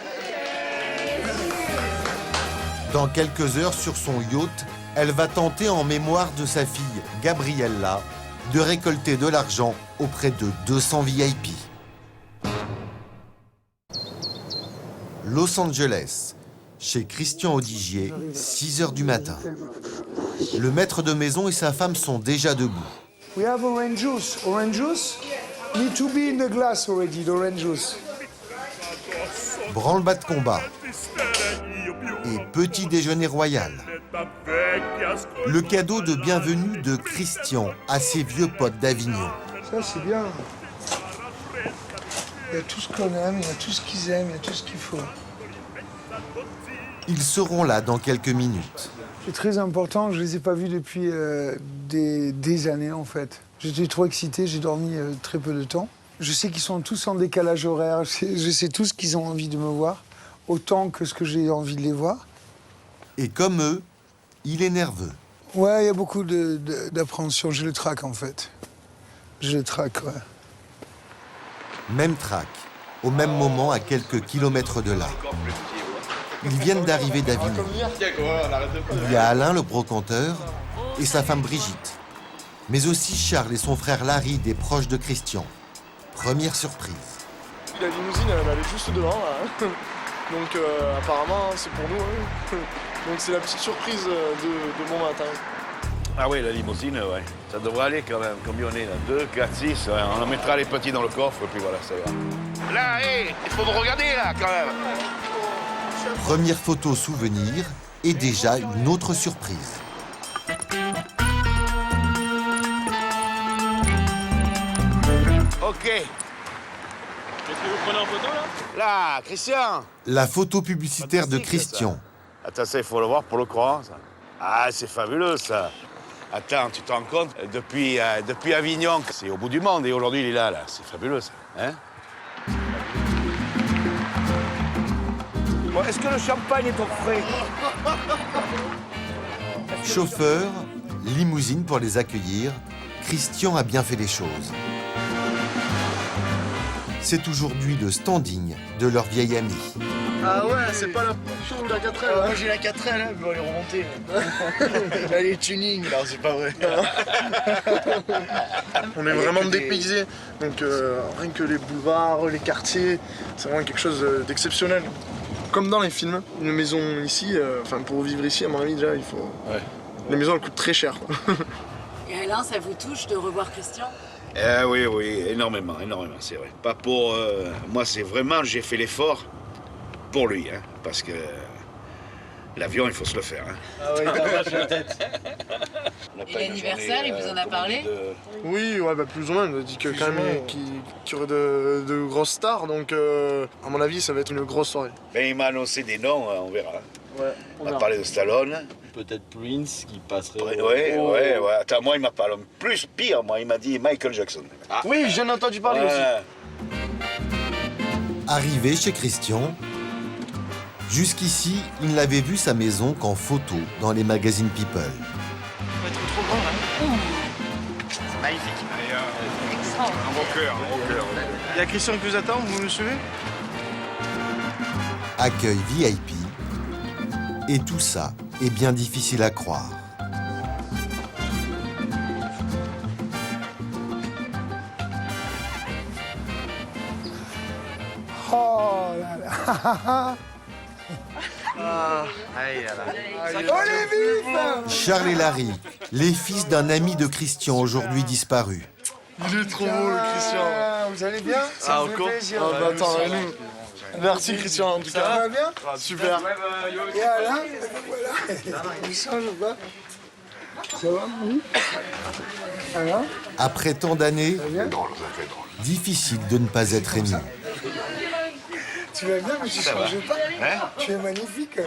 Dans quelques heures sur son yacht, elle va tenter en mémoire de sa fille, Gabriella, de récolter de l'argent auprès de 200 VIP. Los Angeles, chez Christian Audigier, 6 h du matin. Le maître de maison et sa femme sont déjà debout.
We have orange juice. Orange juice need to be in the glass already, the orange juice.
Branle-bas de combat et petit déjeuner royal. Le cadeau de bienvenue de Christian à ses vieux potes d'Avignon.
Ça, c'est bien. Il y a tout ce qu'on aime, il y a tout ce qu'ils aiment, il y a tout ce qu'il faut.
Ils seront là dans quelques minutes.
C'est très important, je ne les ai pas vus depuis des années, en fait. J'étais trop excité, j'ai dormi très peu de temps. Je sais qu'ils sont tous en décalage horaire, je sais tous qu'ils ont envie de me voir, autant que ce que j'ai envie de les voir.
Et comme eux, il est nerveux.
Ouais, il y a beaucoup d'appréhension. Je le traque, en fait. Je le traque, ouais.
Même traque, au même moment, à quelques kilomètres de là. Ils viennent d'arriver d'Avignon. Il y a Alain, le brocanteur, et sa femme Brigitte. Mais aussi Charles et son frère Larry, des proches de Christian. Première surprise.
La limousine, elle est juste devant, là. Donc, apparemment, c'est pour nous, hein. Donc c'est la petite surprise de mon matin.
Ah oui, la limousine, ouais. Ça devrait aller quand même. Combien on est là? 2, 4, 6. Ouais. On en mettra les petits dans le coffre, et puis voilà, ça va. Là, hé, il faut me regarder, là, quand même.
Première photo souvenir, et déjà une autre surprise.
Ok.
Qu'est-ce que vous prenez en photo là?
Là, Christian.
La photo publicitaire de Christian.
Attends, ça, il faut le voir pour le croire, ça. Ah, c'est fabuleux, ça. Attends, tu te rends compte? Depuis Avignon, c'est au bout du monde, et aujourd'hui, il est là. C'est fabuleux, ça. Hein?
Bon, est-ce que le champagne est au frais?
Chauffeur, limousine pour les accueillir, Christian a bien fait les choses. C'est aujourd'hui le standing de leur vieille amie.
Ah ouais, c'est pas la de la 4L. Moi j'ai la 4L, hein, mais on est remonté. Elle est tuning, non c'est pas vrai. On est vraiment dépaysés, donc rien que les boulevards, les quartiers, c'est vraiment quelque chose d'exceptionnel. Comme dans les films, une maison ici, pour vivre ici, à mon avis déjà, il faut... Ouais. Les maisons elles coûtent très cher.
Et Alain, ça vous touche de revoir Christian?
Oui, énormément, c'est vrai. Pas pour... moi, c'est vraiment, j'ai fait l'effort pour lui, hein, parce que l'avion, il faut se le faire. Hein.
Ah oui, t'as la tête.
Et l'anniversaire, il vous en a parlé?
Oui, ouais, plus ou moins. Il a dit que quand même qu'il y aurait de grosses stars, donc à mon avis, ça va être une grosse soirée.
Ben, il m'a annoncé des noms, on verra.
Ouais,
on m'a parlé de Stallone.
Peut-être Prince qui passerait...
Ouais. Attends, moi, il m'a parlé plus pire, moi, il m'a dit Michael Jackson.
Ah. Oui, j'en ai entendu parler aussi.
Arrivé chez Christian, jusqu'ici, il n'avait vu sa maison qu'en photo dans les magazines People.
Ça va être trop grand, là.
C'est magnifique.
Un bon cœur.
Il y a Christian qui vous attend, vous me suivez?
Accueil VIP. Et tout ça est bien difficile à croire.
Oh là là.
Charles et Larry, les fils d'un ami de Christian aujourd'hui disparu.
Il est trop beau, le Christian.
Vous allez bien?
Ça me fait plaisir. Attends, nous. Merci Christian, en tout cas.
Ça va bien?
Super.
Et Alain, voilà. Il change ou pas? Ça va? Alain?
Après tant d'années, difficile de ne pas être ému.
Tu vas bien, mais tu ne changes pas.
Hein?
Tu es magnifique. Ouais.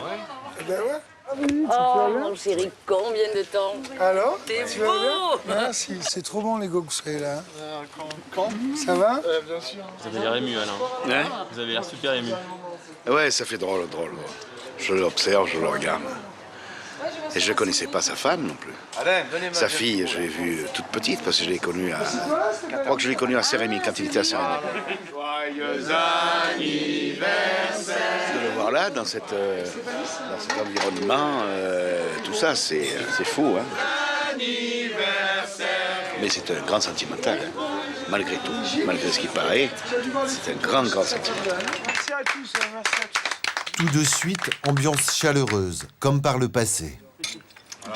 Ben ouais.
Oh, mon chéri, combien de temps?
Alors?
T'es
tu vas
beau!
bien? Merci, c'est trop bon les gars que vous soyez là. Quand? Ça va?
Bien sûr.
Vous avez l'air ému, Alain.
Hein?
Vous avez l'air super ému.
Ouais, ça fait drôle. Je l'observe, je le regarde. Et je ne connaissais pas sa femme non plus. Sa fille, je l'ai vue toute petite parce que je l'ai connue à... Je crois que je l'ai connue à Saint-Rémy, quand il était à Saint-Rémy. Joyeux anniversaire! De le voir là, dans cet environnement, tout ça, c'est fou. Hein? Mais c'est un grand sentimental, hein? Malgré tout, malgré ce qui paraît, c'est un grand sentimental.
Merci à tous, merci à tous.
Tout de suite, ambiance chaleureuse, comme par le passé.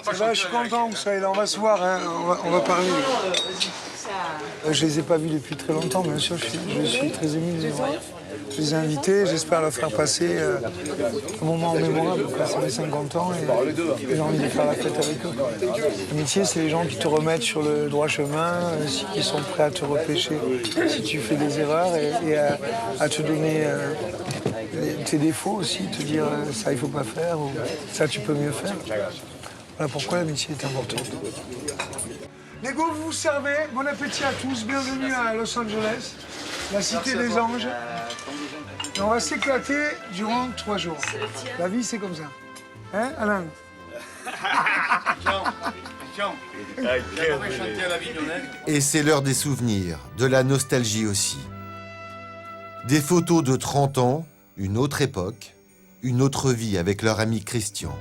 Ça va, je suis content que vous soyez là. On va se voir, hein. on va parler. Je les ai pas vus depuis très longtemps, bien sûr. Je suis très ému de les voir. Je les ai invités, j'espère leur faire passer un moment mémorable. C'est mes 50 ans et j'ai envie de faire la fête avec eux. L'amitié, c'est les gens qui te remettent sur le droit chemin, qui sont prêts à te repêcher si tu fais des erreurs et à te donner tes défauts aussi, te dire ça il faut pas faire ou ça tu peux mieux faire. Voilà pourquoi l'amitié est importante. Les gars, vous vous servez. Bon appétit à tous. Bienvenue à Los Angeles, la cité des anges. Et on va s'éclater durant 3 jours. La vie, c'est comme ça. Hein, Alain?
Et c'est l'heure des souvenirs, de la nostalgie aussi. Des photos de 30 ans, une autre époque, une autre vie avec leur ami Christian.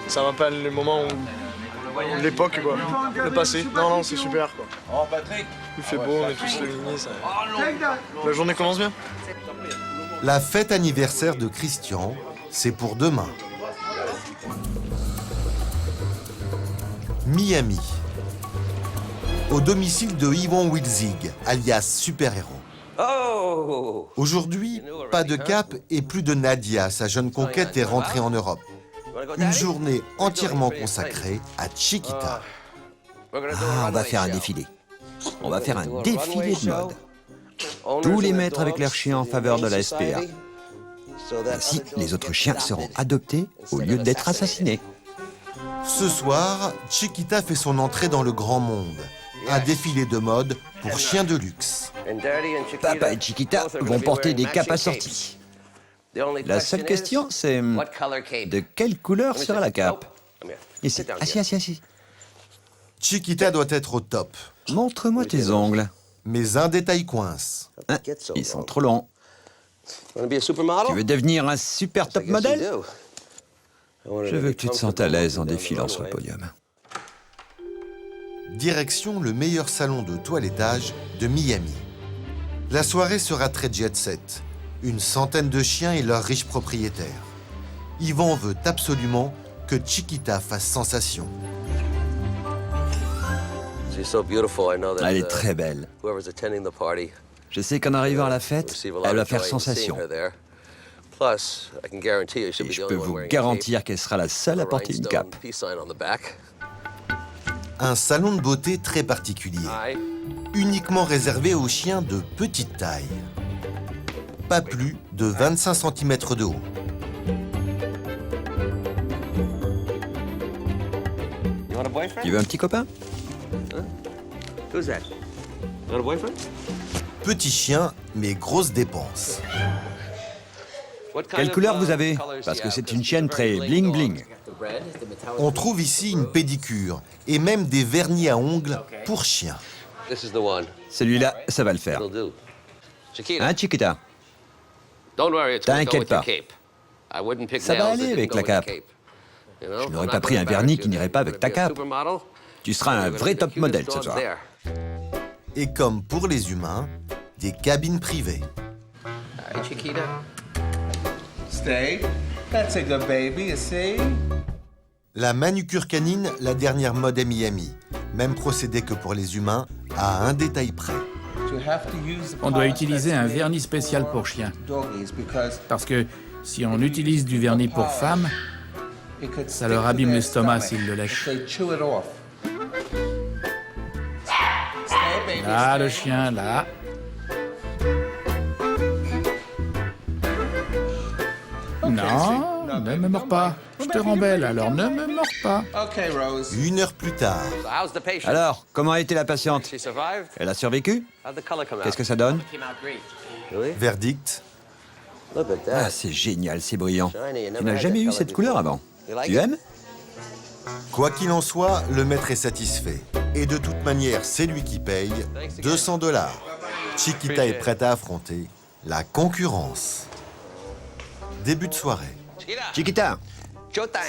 Ça m'appelle les moments où... L'époque, quoi. Le passé. Non, c'est super, quoi.
Oh, Patrick!
Il fait beau, on est tous réunis, ça... La journée commence bien.
La fête anniversaire de Christian, c'est pour demain. Miami. Au domicile de Yvon Wilzig, alias Super-Héros.
Oh!
Aujourd'hui, pas de cap et plus de Nadia, sa jeune conquête est rentrée en Europe. Une journée entièrement consacrée à Chiquita.
Ah, on va faire un défilé. On va faire un défilé de mode. Tous les maîtres avec leurs chiens en faveur de la SPA. Ainsi, les autres chiens seront adoptés au lieu d'être assassinés.
Ce soir, Chiquita fait son entrée dans le grand monde. Un défilé de mode pour chiens de luxe.
Papa et Chiquita vont porter des capes assorties. La seule question, c'est de quelle couleur sera la cape? Ici, assis.
Chiquita doit être au top.
Montre-moi tes ongles.
Mais un détail coince.
Hein, ils sont trop longs. Tu veux devenir un super top modèle? Je veux que tu te sentes à l'aise en défilant sur le podium.
Direction le meilleur salon de toilettage de Miami. La soirée sera très jet-set. Une centaine de chiens et leurs riches propriétaires. Yvan veut absolument que Chiquita fasse sensation.
Elle est très belle. Je sais qu'en arrivant à la fête, elle va faire sensation. Et je peux vous garantir qu'elle sera la seule à porter une cape.
Un salon de beauté très particulier, uniquement réservé aux chiens de petite taille. Pas plus de 25 cm de haut.
Tu veux un petit copain?
Petit chien, mais grosse dépense.
Quelle couleur vous avez? Parce que c'est une chienne très bling-bling.
On trouve ici une pédicure et même des vernis à ongles pour chiens.
Celui-là, ça va le faire. Hein, Chiquita? T'inquiète pas. Ça va aller avec la cape. Je n'aurais pas pris un vernis qui n'irait pas avec ta cape. Tu seras un vrai top modèle ce soir.
Et comme pour les humains, des cabines privées. La manucure canine, la dernière mode à Miami. Même procédé que pour les humains, à un détail près.
On doit utiliser un vernis spécial pour chiens. Parce que si on utilise du vernis pour femmes, ça leur abîme l'estomac s'ils le lèchent. Là, le chien, là. Non, ne me mords pas. Je te rends belle, alors ne me mords pas.
1 heure plus tard.
Alors, comment a été la patiente? Elle a survécu? Qu'est-ce que ça donne?
Verdict.
Ah, c'est génial, c'est brillant. Tu n'as jamais eu cette couleur avant. Tu aimes?
Quoi qu'il en soit, le maître est satisfait. Et de toute manière, c'est lui qui paye 200 $. Chiquita est prête à affronter la concurrence. Début de soirée.
Chiquita,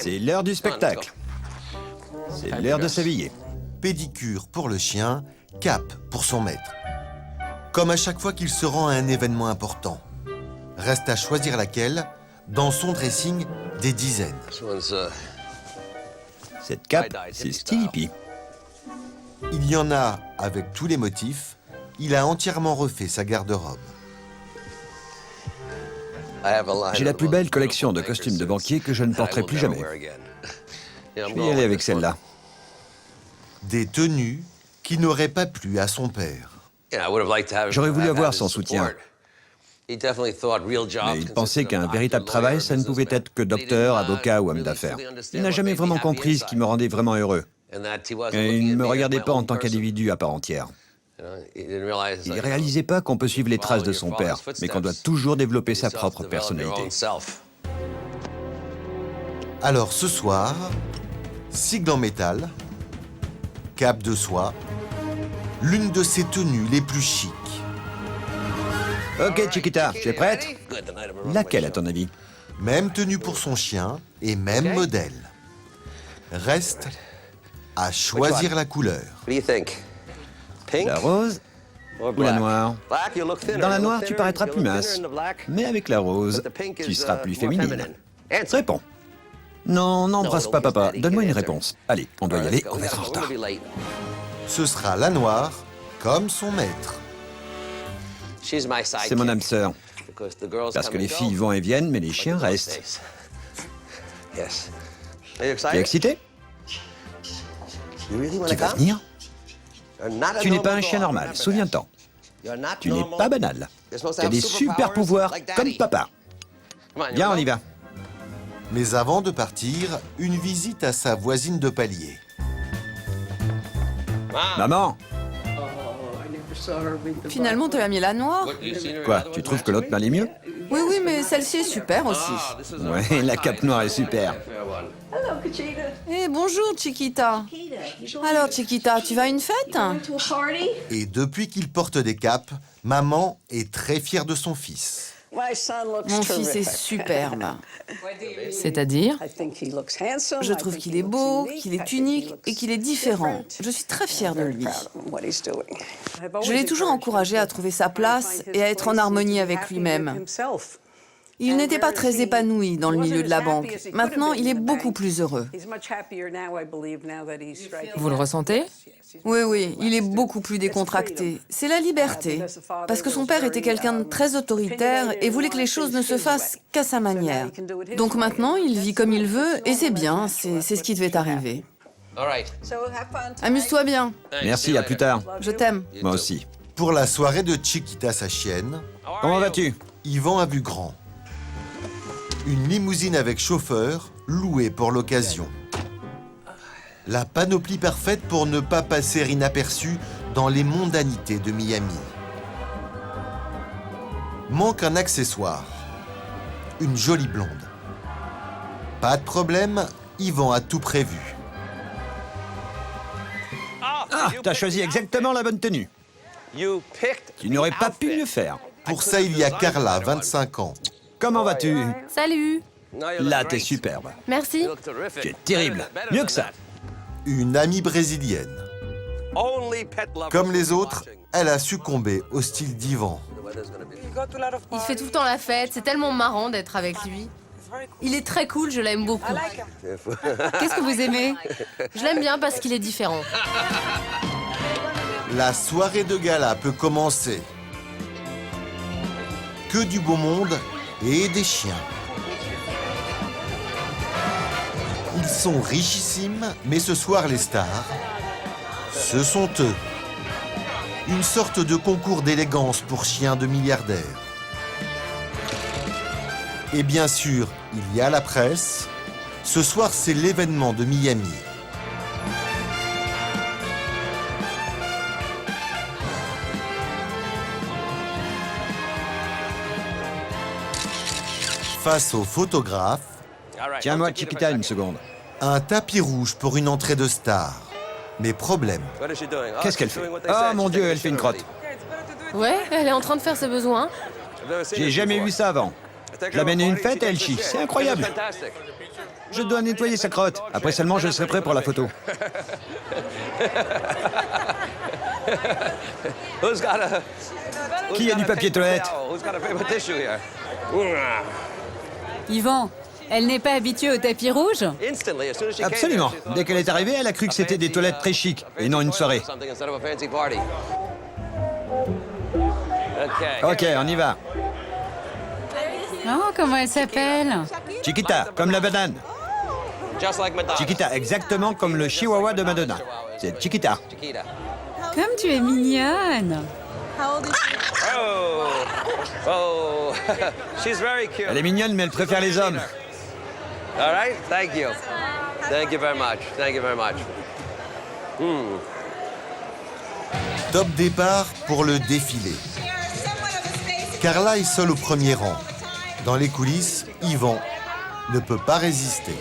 c'est l'heure du spectacle. C'est l'heure de s'habiller.
Pédicure pour le chien, cape pour son maître. Comme à chaque fois qu'il se rend à un événement important. Reste à choisir laquelle, dans son dressing, des dizaines.
Cette cape, c'est style hippie.
Il y en a avec tous les motifs. Il a entièrement refait sa garde-robe.
J'ai la plus belle collection de costumes de banquier que je ne porterai plus jamais. Je vais y aller avec celle-là.
Des tenues qui n'auraient pas plu à son père.
J'aurais voulu avoir son soutien. Mais il pensait qu'un véritable travail, ça ne pouvait être que docteur, avocat ou homme d'affaires. Il n'a jamais vraiment compris ce qui me rendait vraiment heureux. Et il ne me regardait pas en tant qu'individu à part entière. Il ne réalisait pas qu'on peut suivre les traces de son père, mais qu'on doit toujours développer sa propre personnalité.
Alors ce soir, sigle en métal, cape de soie, l'une de ses tenues les plus chics.
Ok, Chiquita, tu es prête? Laquelle, à ton avis?
Même tenue pour son chien et même modèle. Reste à choisir la couleur.
La rose ou la noire? Dans la noire, tu paraîtras plus mince. Mais avec la rose, tu seras plus féminine. Réponds. Non, n'embrasse pas papa. Donne-moi une réponse. Allez, on doit y aller, on va être en retard.
Ce sera la noire, comme son maître.
C'est mon âme sœur. Parce que les filles vont et viennent, mais les chiens restent. Tu es excité? Tu vas venir? Tu n'es pas un chien normal, souviens-t'en. Tu n'es pas banal. Tu as des super pouvoirs comme papa. Viens, on y va.
Mais avant de partir, une visite à sa voisine de palier.
Maman,
Finalement, tu as mis la noire.
quoi, tu trouves que l'autre m'allait mieux?
Oui, oui, mais celle-ci est super aussi.
Ouais, la cape noire est super.
Eh, bonjour, Chiquita. Alors, Chiquita, tu vas à une fête?
Et depuis qu'il porte des capes, maman est très fière de son fils.
Mon fils est superbe.
C'est-à-dire?
Je trouve qu'il est beau, qu'il est unique et qu'il est différent. Je suis très fière de lui. Je l'ai toujours encouragé à trouver sa place et à être en harmonie avec lui-même. Il n'était pas très épanoui dans le milieu de la banque. Maintenant, il est beaucoup plus heureux.
Vous le ressentez?
Oui, oui, il est beaucoup plus décontracté. C'est la liberté. Parce que son père était quelqu'un de très autoritaire et voulait que les choses ne se fassent qu'à sa manière. Donc maintenant, il vit comme il veut et c'est bien, c'est ce qui devait arriver. Amuse-toi bien.
Merci, à plus tard.
Je t'aime.
Moi aussi.
Pour la soirée de Chiquita, sa chienne,
Comment vas-tu?
Yvan a vu grand. Une limousine avec chauffeur, louée pour l'occasion. La panoplie parfaite pour ne pas passer inaperçu dans les mondanités de Miami. Manque un accessoire. Une jolie blonde. Pas de problème, Yvan a tout prévu.
Ah, t'as choisi exactement la bonne tenue. Tu n'aurais pas pu mieux faire.
Pour ça, il y a Carla, 25 ans.
Comment vas-tu?
Salut!
Là, t'es superbe.
Merci.
Tu es terrible. Mieux que ça.
Une amie brésilienne. Comme les autres, elle a succombé au style d'Yvan.
Il fait tout le temps la fête, c'est tellement marrant d'être avec lui. Il est très cool, je l'aime beaucoup. Qu'est-ce que vous aimez? Je l'aime bien parce qu'il est différent.
La soirée de gala peut commencer. Que du beau monde et des chiens. Ils sont richissimes, mais ce soir, les stars, ce sont eux. Une sorte de concours d'élégance pour chiens de milliardaires. Et bien sûr, il y a la presse. Ce soir, c'est l'événement de Miami. Face aux photographes,
Tiens-moi, Chiquita, une seconde.
un tapis rouge pour une entrée de star. Mais problème,
Qu'est-ce qu'elle fait? Oh mon Dieu, elle fait une crotte.
Ouais, elle est en train de faire ses besoins.
J'ai jamais vu ça avant. Je l'amène à une fête et elle chie. C'est incroyable. Je dois nettoyer sa crotte. Après seulement, je serai prêt pour la photo. Qui a du papier toilette?
Yvan, elle n'est pas habituée au tapis rouge?
Absolument. Dès qu'elle est arrivée, elle a cru que c'était des toilettes très chics et non une soirée. Ok, on y va.
Oh, comment elle s'appelle?
Chiquita, comme la banane. Chiquita, exactement comme le chihuahua de Madonna. C'est Chiquita.
Comme tu es mignonne.
Elle est mignonne, mais elle préfère les hommes.
All right, thank you. Thank you very much. Thank you very much.
top départ pour le défilé. Carla est seule au premier rang. Dans les coulisses, Yvan ne peut pas résister.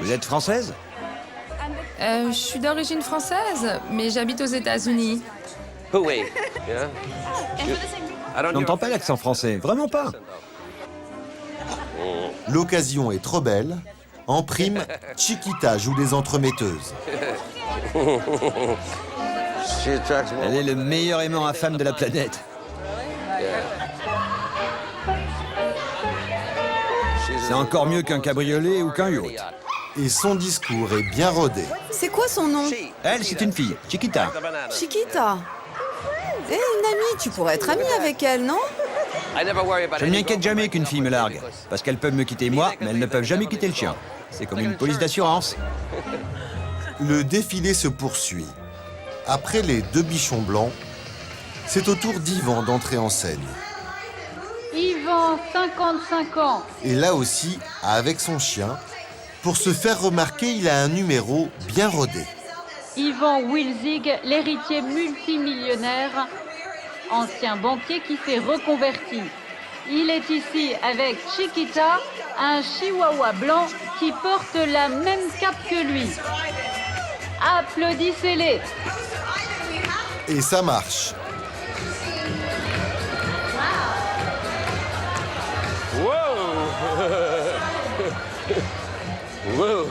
Vous êtes française?
Je suis d'origine française, mais j'habite aux États-Unis.
Je n'entends pas l'accent français, vraiment pas.
L'occasion est trop belle. En prime, Chiquita joue les entremetteuses.
Elle est le meilleur aimant à femme de la planète. C'est encore mieux qu'un cabriolet ou qu'un yacht.
Et son discours est bien rodé.
C'est quoi son nom?
Elle, c'est une fille, Chiquita.
Chiquita. Eh, une amie, tu pourrais être amie avec elle, non?
Je ne m'inquiète jamais qu'une fille me largue. Parce qu'elles peuvent me quitter moi, mais elles ne peuvent jamais quitter le chien. C'est comme une police d'assurance.
Le défilé se poursuit. Après les deux bichons blancs, c'est au tour d'Yvan d'entrer en scène.
Yvan, 55 ans.
Et là aussi, avec son chien, pour se faire remarquer, il a un numéro bien rodé.
Yvan Wilzig, l'héritier multimillionnaire, ancien banquier qui s'est reconverti. Il est ici avec Chiquita, un chihuahua blanc qui porte la même cape que lui. Applaudissez-les.
Et ça marche.
Wow.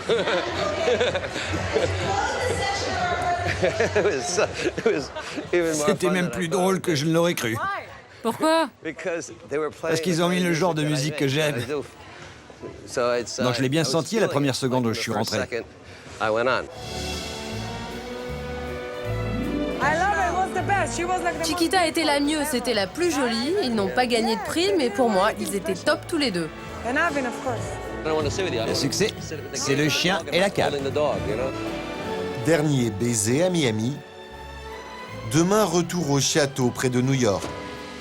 C'était même plus drôle que je ne l'aurais cru.
Pourquoi?
Parce qu'ils ont mis le genre de musique que j'aime. Donc je l'ai bien senti à la première seconde où je suis rentré.
Chiquita était la mieux, c'était la plus jolie. Ils n'ont pas gagné de prix, mais pour moi, ils étaient top tous les deux.
Le succès, c'est le chien et la cape.
Dernier baiser à Miami. Demain, retour au château près de New York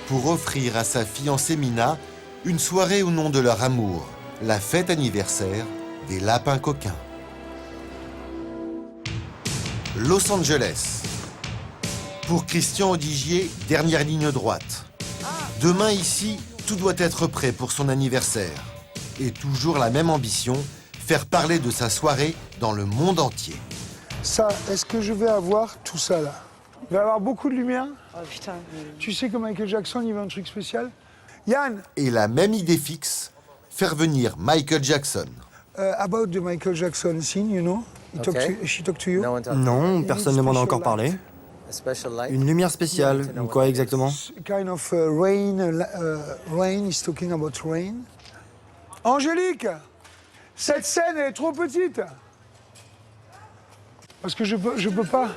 pour offrir à sa fiancée Mina une soirée au nom de leur amour, la fête anniversaire des lapins coquins. Los Angeles. Pour Christian Odigier, dernière ligne droite. Demain ici, tout doit être prêt pour son anniversaire. Et toujours la même ambition, faire parler de sa soirée dans le monde entier.
Ça, est-ce que je vais avoir tout ça là? Il va y avoir beaucoup de lumière.
Oh putain.
Tu sais que Michael Jackson, il veut un truc spécial. Yann.
Et la même idée fixe, faire venir Michael Jackson.
About the Michael Jackson scene, you know? She talked to you?
Non, personne ne m'en a encore parlé. Une lumière spéciale, quoi exactement?
Kind of rain, rain, he's talking about rain. Angélique, cette scène elle est trop petite. Parce que je peux pas.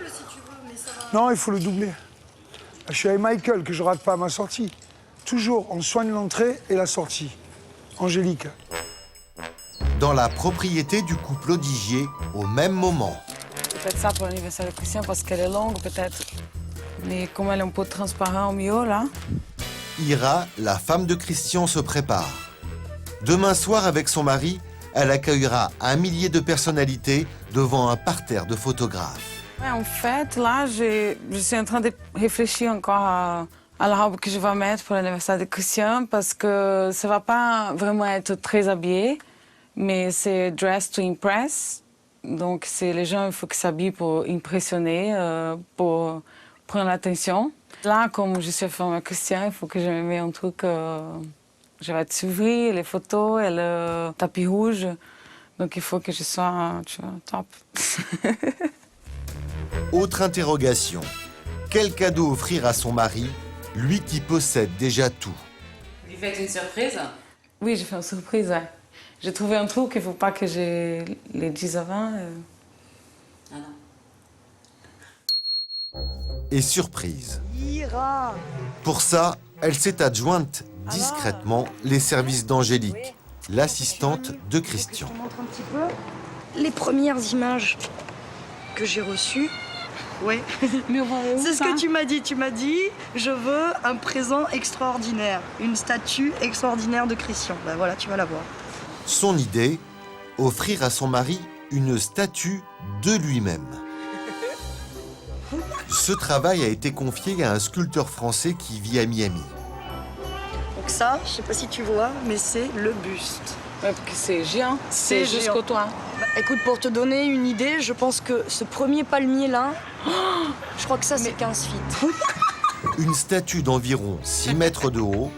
Non, il faut le doubler. Je suis avec Michael, que je rate pas ma sortie. Toujours, on soigne l'entrée et la sortie. Angélique.
Dans la propriété du couple Odigier, au même moment.
Peut-être ça pour l'anniversaire de Christian, parce qu'elle est longue, peut-être. Mais comme elle est un peu transparente au milieu, là.
Ira, la femme de Christian, se prépare. Demain soir, avec son mari, elle accueillera 1 millier de personnalités devant un parterre de photographes.
Ouais, en fait, là, je suis en train de réfléchir encore à la robe que je vais mettre pour l'anniversaire de Christian, parce que ça va pas vraiment être très habillé, mais c'est dress to impress. Donc, c'est les gens, il faut qu'ils s'habillent pour impressionner, pour prendre l'attention. Là, comme je suis formée Christian, il faut que je me mette un truc. Je vais s'ouvrir, les photos et le tapis rouge. Donc, il faut que je sois, tu vois, top.
Autre interrogation. Quel cadeau offrir à son mari, lui qui possède déjà tout?
Vous lui faites une surprise?
Oui, j'ai fait une surprise, ouais. J'ai trouvé un truc, il ne faut pas que je les dise avant.
Ah non.
Et surprise. Pour ça, elle s'est adjointe discrètement les services d'Angélique, l'assistante de Christian.
Je te montre un petit peu les premières images que j'ai reçues. Oui. C'est ce que tu m'as dit. Tu m'as dit, je veux un présent extraordinaire, une statue extraordinaire de Christian. Ben voilà, tu vas la voir.
Son idée, offrir à son mari une statue de lui-même. Ce travail a été confié à un sculpteur français qui vit à Miami.
Donc ça, je sais pas si tu vois, mais c'est le buste.
Ouais, parce que c'est géant, c'est jusqu'au toit.
Bah, écoute, pour te donner une idée, je pense que ce premier palmier-là, je crois que ça, c'est 15 feet.
Une statue d'environ 6 mètres de haut,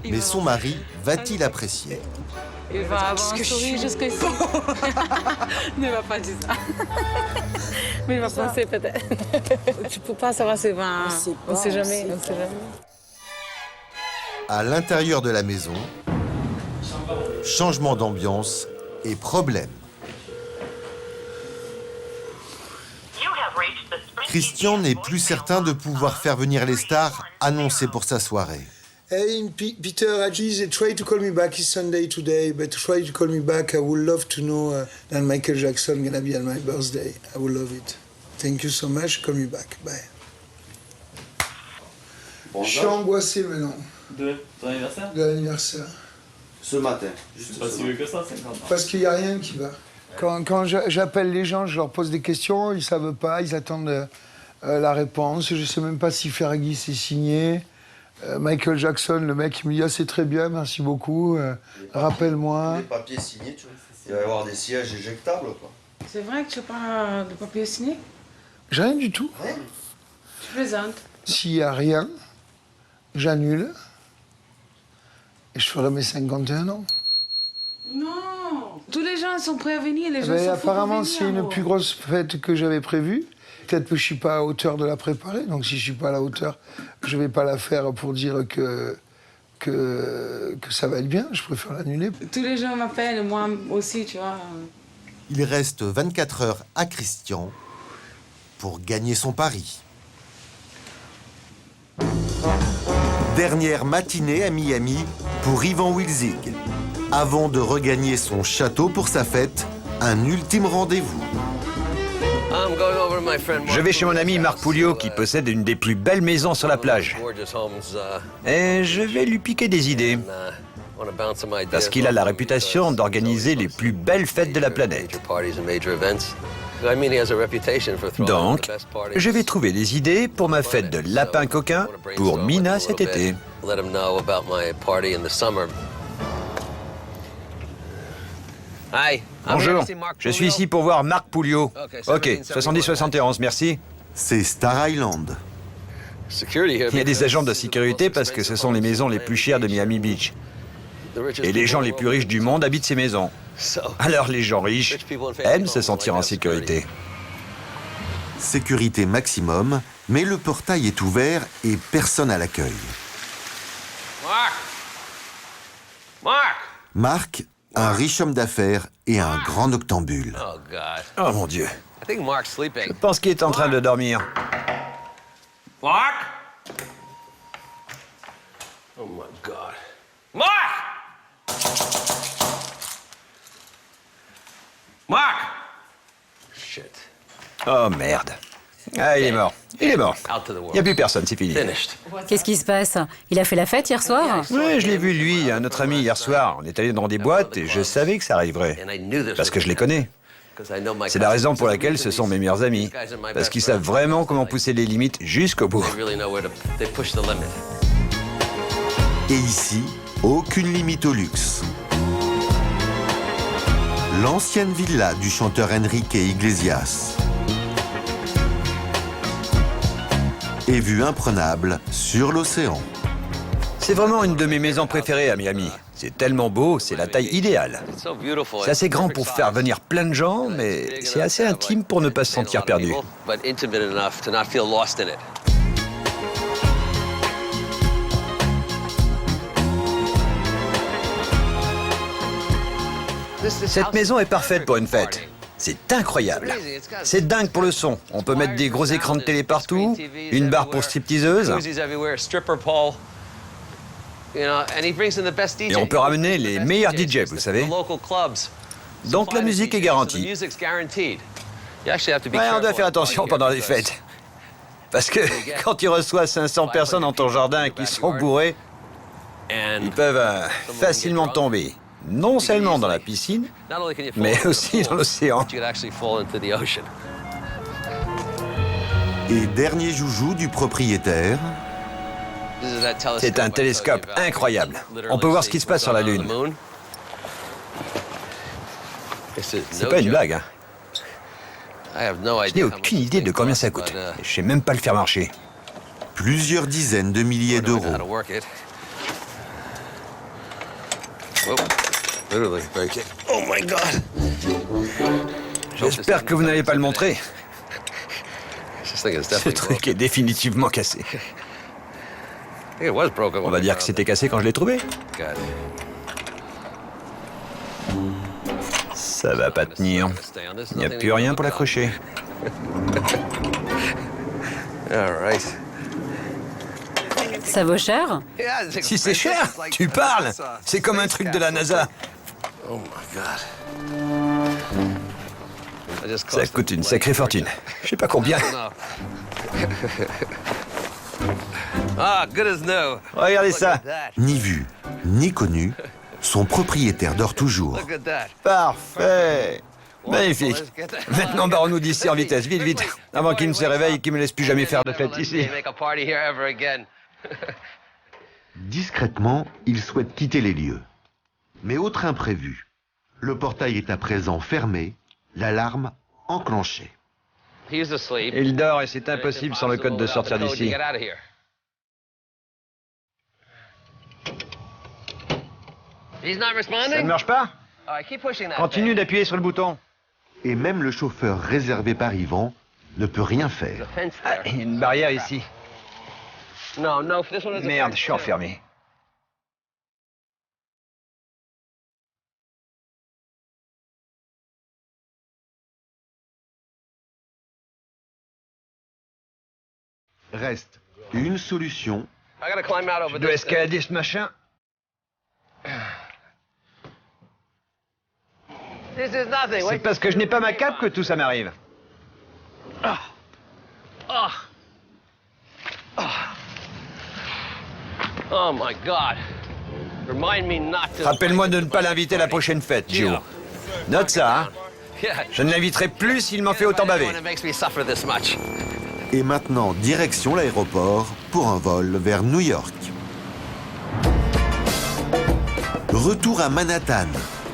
mais son mari va-t-il apprécier?
Il va avoir un sourire jusqu'ici. Ne va pas dire ça. Mais il va penser peut-être. Tu peux pas savoir si va. On sait jamais. On sait jamais.
À l'intérieur de la maison, changement d'ambiance et problème. Christian n'est plus certain de pouvoir faire venir les stars annoncées pour sa soirée.
Hey, Peter, please try to call me back. It's Sunday today, but try to call me back. I would love to know that Michael Jackson gonna be on my birthday. I would love it. Thank you so much. Call me back. Bye. Je suis angoissé maintenant.
De ton anniversaire?
De l'anniversaire.
Ce matin. C'est pas si vieux que ça, 50 ans.
Parce qu'il n'y a rien qui va. Quand j'appelle les gens, je leur pose des questions, ils ne savent pas, ils attendent la réponse. Je ne sais même pas si Fergie s'est signé. Michael Jackson, le mec, il me dit « Ah, c'est très bien, merci beaucoup, rappelle-moi. »
Les papiers signés, tu vois. Il va y avoir des sièges éjectables, quoi.
C'est vrai que tu n'as pas de papier signé?
J'ai rien du tout.
Rien.
Tu plaisantes.
S'il n'y a rien, j'annule. Et je ferai mes 51 ans.
Non. Tous les gens sont prêts à venir, les gens sont
apparemment, c'est une plus grosse fête que j'avais prévue. Peut-être que je ne suis pas à hauteur de la préparer. Donc si je ne suis pas à la hauteur, je ne vais pas la faire pour dire que ça va être bien. Je préfère l'annuler.
Tous les gens m'appellent, moi aussi, tu vois.
Il reste 24 heures à Christian pour gagner son pari. Dernière matinée à Miami pour Ivan Wilzig. Avant de regagner son château pour sa fête, un ultime rendez-vous.
Je vais chez mon ami Marc Pouliot qui possède une des plus belles maisons sur la plage. Et je vais lui piquer des idées. Parce qu'il a la réputation d'organiser les plus belles fêtes de la planète. Donc, je vais trouver des idées pour ma fête de lapin coquin pour Mina cet été. Bonjour, je suis ici pour voir Marc Pouliot. Ok, 70-71, merci.
C'est Star Island.
Il y a des agents de sécurité parce que ce sont les maisons les plus chères de Miami Beach. Et les gens les plus riches du monde habitent ces maisons. Alors les gens riches aiment se sentir en sécurité.
Sécurité maximum, mais le portail est ouvert et personne à l'accueil. Marc, un riche homme d'affaires et un grand noctambule.
Oh mon Dieu. Je pense qu'il est en train de dormir.
Mark? Oh my God. Mark! Mark! Shit.
Oh merde. Ah, il est mort. Il est mort. Il n'y a plus personne, c'est fini.
Qu'est-ce qui se passe? Il a fait la fête hier soir?
Oui, je l'ai vu, lui, un autre ami, hier soir. On est allé dans des boîtes et je savais que ça arriverait. Parce que je les connais. C'est la raison pour laquelle ce sont mes meilleurs amis. Parce qu'ils savent vraiment comment pousser les limites jusqu'au bout.
Et ici, aucune limite au luxe. L'ancienne villa du chanteur Enrique Iglesias. Et vue imprenable sur l'océan.
C'est vraiment une de mes maisons préférées à Miami. C'est tellement beau, c'est la taille idéale. C'est assez grand pour faire venir plein de gens, mais c'est assez intime pour ne pas se sentir perdu. Cette maison est parfaite pour une fête. C'est incroyable. C'est dingue pour le son. On peut mettre des gros écrans de télé partout, une barre pour stripteaseuses. Et on peut ramener les meilleurs DJ, vous savez. Donc la musique est garantie. Ouais, on doit faire attention pendant les fêtes. Parce que quand tu reçois 500 personnes dans ton jardin qui sont bourrées, ils peuvent facilement tomber. Non seulement dans la piscine, mais aussi dans l'océan.
Et dernier joujou du propriétaire.
C'est un télescope incroyable. On peut voir ce qui se passe sur la Lune. C'est pas une blague, hein. Je n'ai aucune idée de combien ça coûte. Je sais même pas le faire marcher.
Plusieurs dizaines de milliers d'euros.
Oh my God!
J'espère que vous n'allez pas le montrer. Ce truc est définitivement cassé. On va dire que c'était cassé quand je l'ai trouvé. Ça va pas tenir. Il n'y a plus rien pour l'accrocher.
Ça vaut cher?
Si c'est cher, tu parles. C'est comme un truc de la NASA.
Oh my God.
Ça coûte une sacrée fortune. Je sais pas combien.
Ah, good as new.
Regardez ça.
Ni vu, ni connu, son propriétaire dort toujours.
Look at that.
Parfait. Magnifique. Maintenant, barrons-nous d'ici en vitesse, vite, vite. Avant qu'il ne se réveille et qu'il me laisse plus jamais faire de fête ici.
Make a party here ever again.
Discrètement, il souhaite quitter les lieux. Mais autre imprévu. Le portail est à présent fermé, l'alarme enclenchée.
He's asleep.
Il dort et c'est impossible sans le code de sortir d'ici.
He's not responding?
Ça ne marche pas?
All right, keep pushing that.
Continue d'appuyer sur le bouton.
Et même le chauffeur réservé par Yvan ne peut rien faire.
Ah, il y a une barrière ici.
No, no, this one is a
Merde, je suis enfermé.
Reste une solution.
I gotta climb out over
Je dois
this.
escalader ce machin.
This is nothing.
C'est parce que je n'ai pas ma cape que tout ça m'arrive.
Ah. Ah. Ah. Oh my God. Remind me not to.
Rappelle-moi de ne pas l'inviter à la prochaine fête, Joe. Note ça, hein. Je ne l'inviterai plus s'il m'en fait autant baver.
Et maintenant, direction l'aéroport pour un vol vers New York. Retour à Manhattan,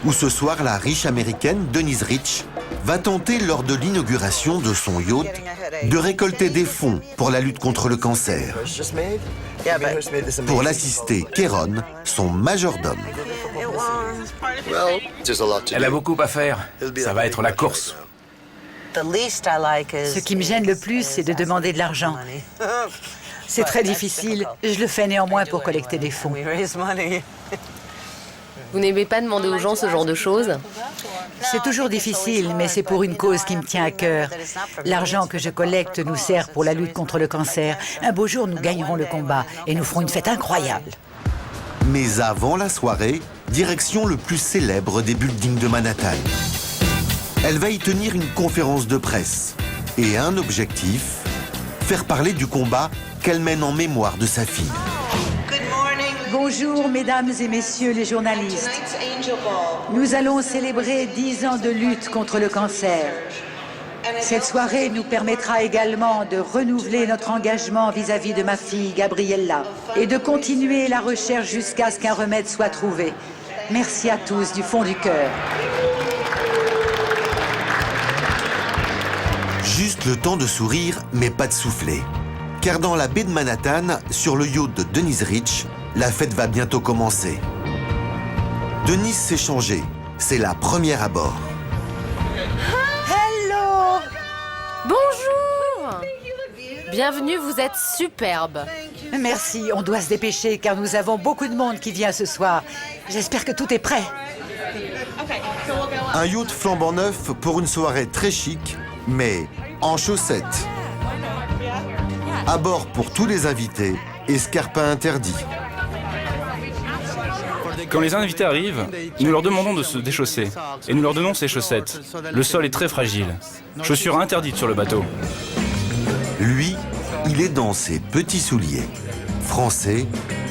où ce soir la riche américaine Denise Rich va tenter lors de l'inauguration de son yacht de récolter des fonds pour la lutte contre le cancer. Pour l'assister, Kéron, son majordome.
Elle a beaucoup à faire. Ça va être la course.
Ce qui me gêne le plus, c'est de demander de l'argent. C'est très difficile. Je le fais néanmoins pour collecter des fonds.
Vous n'aimez pas demander aux gens ce genre de choses?
C'est toujours difficile, mais c'est pour une cause qui me tient à cœur. L'argent que je collecte nous sert pour la lutte contre le cancer. Un beau jour, nous gagnerons le combat et nous ferons une fête incroyable.
Mais avant la soirée, direction le plus célèbre des buildings de Manhattan. Elle va y tenir une conférence de presse. Et un objectif, faire parler du combat qu'elle mène en mémoire de sa fille.
Bonjour, mesdames et messieurs les journalistes. Nous allons célébrer 10 ans de lutte contre le cancer. Cette soirée nous permettra également de renouveler notre engagement vis-à-vis de ma fille, Gabriella, et de continuer la recherche jusqu'à ce qu'un remède soit trouvé. Merci à tous du fond du cœur.
Juste le temps de sourire, mais pas de souffler. Car dans la baie de Manhattan, sur le yacht de Denise Rich, la fête va bientôt commencer. Denise s'est changée. C'est la première à bord.
Hello! Bonjour! Bienvenue, vous êtes superbe.
Merci, on doit se dépêcher car nous avons beaucoup de monde qui vient ce soir. J'espère que tout est prêt.
Un yacht flambant neuf pour une soirée très chic, mais en chaussettes. À bord pour tous les invités, escarpins interdits.
Quand les invités arrivent, nous leur demandons de se déchausser. Et nous leur donnons ces chaussettes. Le sol est très fragile. Chaussures interdites sur le bateau.
Lui, il est dans ses petits souliers. Français,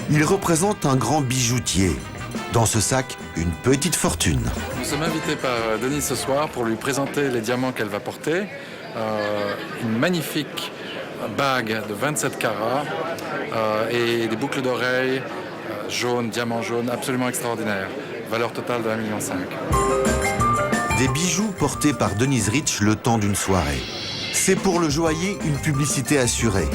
il représente un grand bijoutier. Dans ce sac, une petite fortune.
Nous sommes invités par Denise ce soir pour lui présenter les diamants qu'elle va porter. Une magnifique bague de 27 carats et des boucles d'oreilles jaunes, diamants jaunes, absolument extraordinaires. Valeur totale de 1,5 million.
Des bijoux portés par Denise Rich le temps d'une soirée. C'est pour le joaillier une publicité assurée.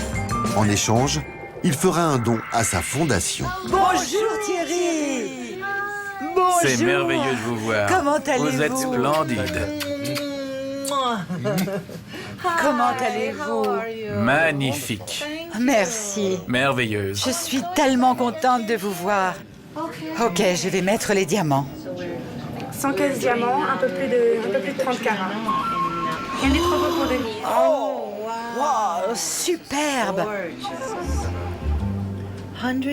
En échange, il fera un don à sa fondation.
Bonjour Thierry! Bonjour!
C'est merveilleux de vous voir.
Comment allez-vous?
Vous êtes splendide.
Comment allez-vous?
Magnifique.
Merci.
Merveilleuse.
Je suis tellement contente de vous voir. Ok, je vais mettre les diamants.
115 diamants, un peu plus de 30 carats. Rien n'est trop beau pour Denise.
Oh, wow, superbe.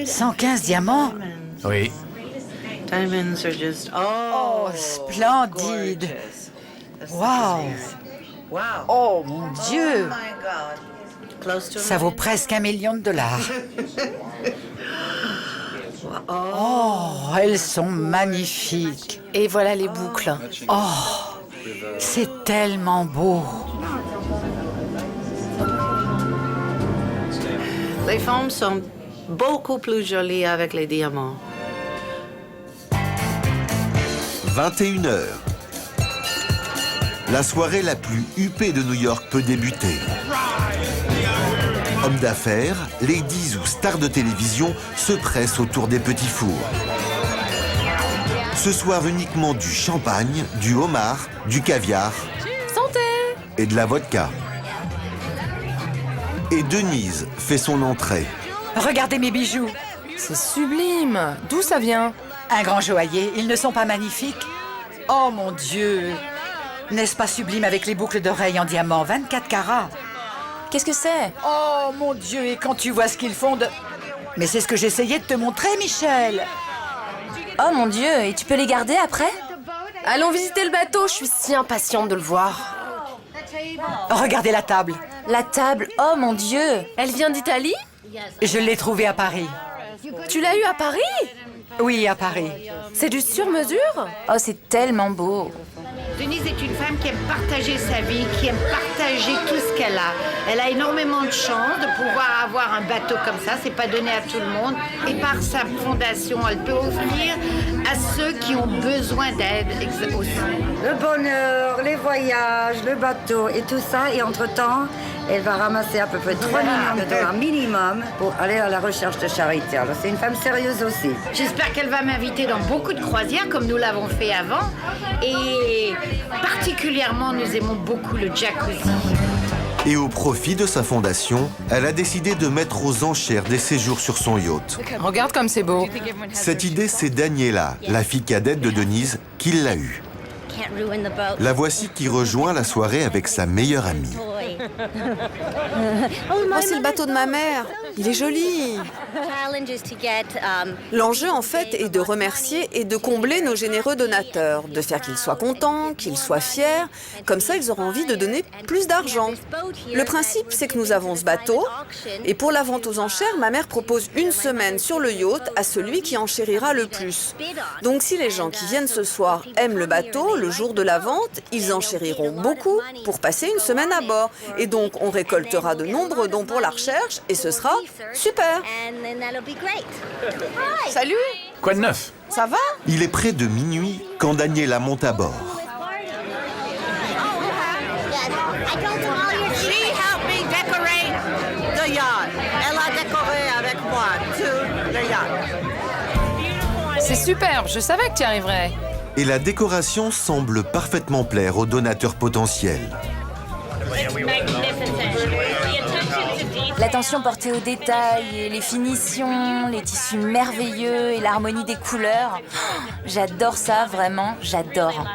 115 diamants?
Oui.
Oh, splendide. Wow. Oh, mon Dieu. Ça vaut presque $1 million. Oh, elles sont magnifiques.
Et voilà les boucles.
Oh, c'est tellement beau.
Les femmes sont beaucoup plus jolies avec les diamants.
21h. La soirée la plus huppée de New York peut débuter. Hommes d'affaires, ladies ou stars de télévision se pressent autour des petits fours. Ce soir uniquement du champagne, du homard, du caviar
Santé
et de la vodka. Et Denise fait son entrée.
Regardez mes bijoux.
C'est sublime. D'où ça vient?
Un grand joaillier, ils ne sont pas magnifiques? Oh mon Dieu! N'est-ce pas sublime avec les boucles d'oreilles en diamant, 24 carats?
Qu'est-ce que c'est?
Oh mon Dieu, et quand tu vois ce qu'ils font de... Mais c'est ce que j'essayais de te montrer, Michel.
Oh mon Dieu, et tu peux les garder après? Allons visiter le bateau, je suis si impatiente de le voir.
Regardez la table.
La table, oh mon Dieu, elle vient d'Italie?
Je l'ai trouvée à Paris.
Tu l'as eue à Paris?
Oui, à Paris.
C'est du sur-mesure? Oh, c'est tellement beau.
Denise est une femme qui aime partager sa vie, qui aime partager tout ce qu'elle a. Elle a énormément de chance de pouvoir avoir un bateau comme ça, c'est pas donné à tout le monde. Et par sa fondation, elle peut offrir à ceux qui ont besoin d'aide aussi.
Le bonheur, les voyages, le bateau et tout ça. Et entre-temps, elle va ramasser à peu près 3 millions de dollars minimum pour aller à la recherche de charité. Alors c'est une femme sérieuse aussi.
J'espère qu'elle va m'inviter dans beaucoup de croisières comme nous l'avons fait avant. Et particulièrement, nous aimons beaucoup le jacuzzi.
Et au profit de sa fondation, elle a décidé de mettre aux enchères des séjours sur son yacht.
Regarde comme c'est beau.
Cette idée, c'est Daniela, la fille cadette de Denise, qui l'a eue. La voici qui rejoint la soirée avec sa meilleure amie.
Oh, c'est le bateau de ma mère. Il est joli. L'enjeu, en fait, est de remercier et de combler nos généreux donateurs, de faire qu'ils soient contents, qu'ils soient fiers. Comme ça, ils auront envie de donner plus d'argent. Le principe, c'est que nous avons ce bateau, et pour la vente aux enchères, ma mère propose 1 semaine sur le yacht à celui qui enchérira le plus. Donc, si les gens qui viennent ce soir aiment le bateau, le jour de la vente, ils enchériront beaucoup pour passer 1 semaine à bord. Et donc, on récoltera de nombreux dons pour la recherche et ce sera super. Salut!
Quoi de neuf?
Ça va?
Il est près de minuit quand Daniela monte à bord.
Elle a décoré avec moi tout le yacht.
C'est superbe, je savais que tu y arriverais.
Et la décoration semble parfaitement plaire aux donateurs potentiels.
L'attention portée aux détails, et les finitions, les tissus merveilleux et l'harmonie des couleurs. J'adore ça, vraiment, j'adore.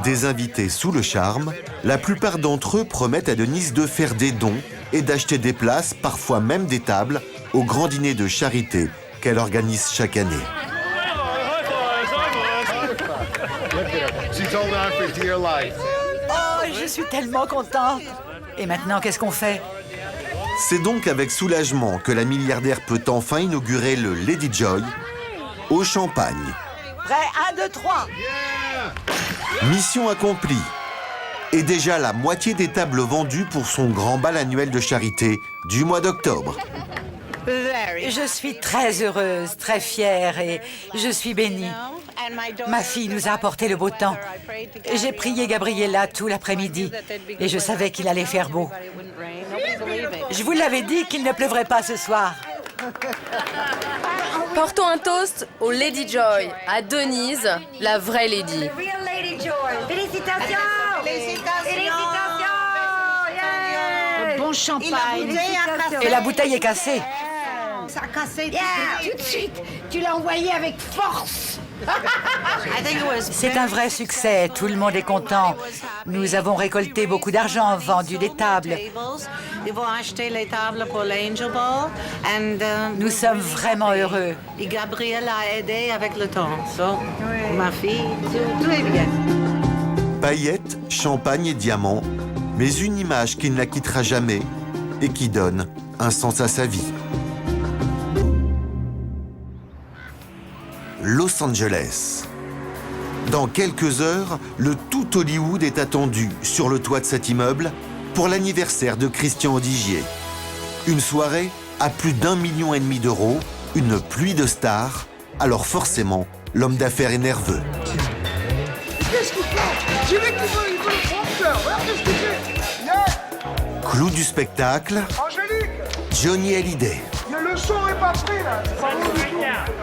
Des invités sous le charme, la plupart d'entre eux promettent à Denise de faire des dons et d'acheter des places, parfois même des tables, au grand dîner de charité qu'elle organise chaque année.
Oh, je suis tellement contente. Et maintenant, qu'est-ce qu'on fait?
C'est donc avec soulagement que la milliardaire peut enfin inaugurer le Lady Joy au champagne.
Prêt, 1, 2, 3.
Mission accomplie. Et déjà la moitié des tables vendues pour son grand bal annuel de charité du mois d'octobre.
Je suis très heureuse, très fière et je suis bénie. Ma fille nous a apporté le beau temps. J'ai prié Gabriella tout l'après-midi et je savais qu'il allait faire beau. Je vous l'avais dit qu'il ne pleuvrait pas ce soir.
Portons un toast au Lady Joy, à Denise, la vraie lady.
Félicitations! Bon champagne.
Et la bouteille est cassée.
Ça a cassé tout de suite. Tu l'as envoyé avec force.
C'est un vrai succès, tout le monde est content. Nous avons récolté beaucoup d'argent, vendu des tables.
Ils vont acheter les tables pour l'Angel Ball.
Nous sommes vraiment heureux.
Et Gabrielle a aidé avec le temps. Ma fille, tout est bien.
Paillettes, champagne et diamants, mais une image qui ne la quittera jamais, et qui donne un sens à sa vie. Los Angeles. Dans quelques heures, le tout Hollywood est attendu sur le toit de cet immeuble pour l'anniversaire de Christian Audigier. Une soirée à plus d'1,5 million d'euros, une pluie de stars, alors forcément, l'homme d'affaires est nerveux.
Qu'est-ce qu'il fait? J'ai vu qu'il veut le prompteur. Regarde ce qu'il fait. Yeah.
Clou du spectacle,
Angélique,
Johnny Hallyday.
le son est pas prêt là. C'est pas bon du tout.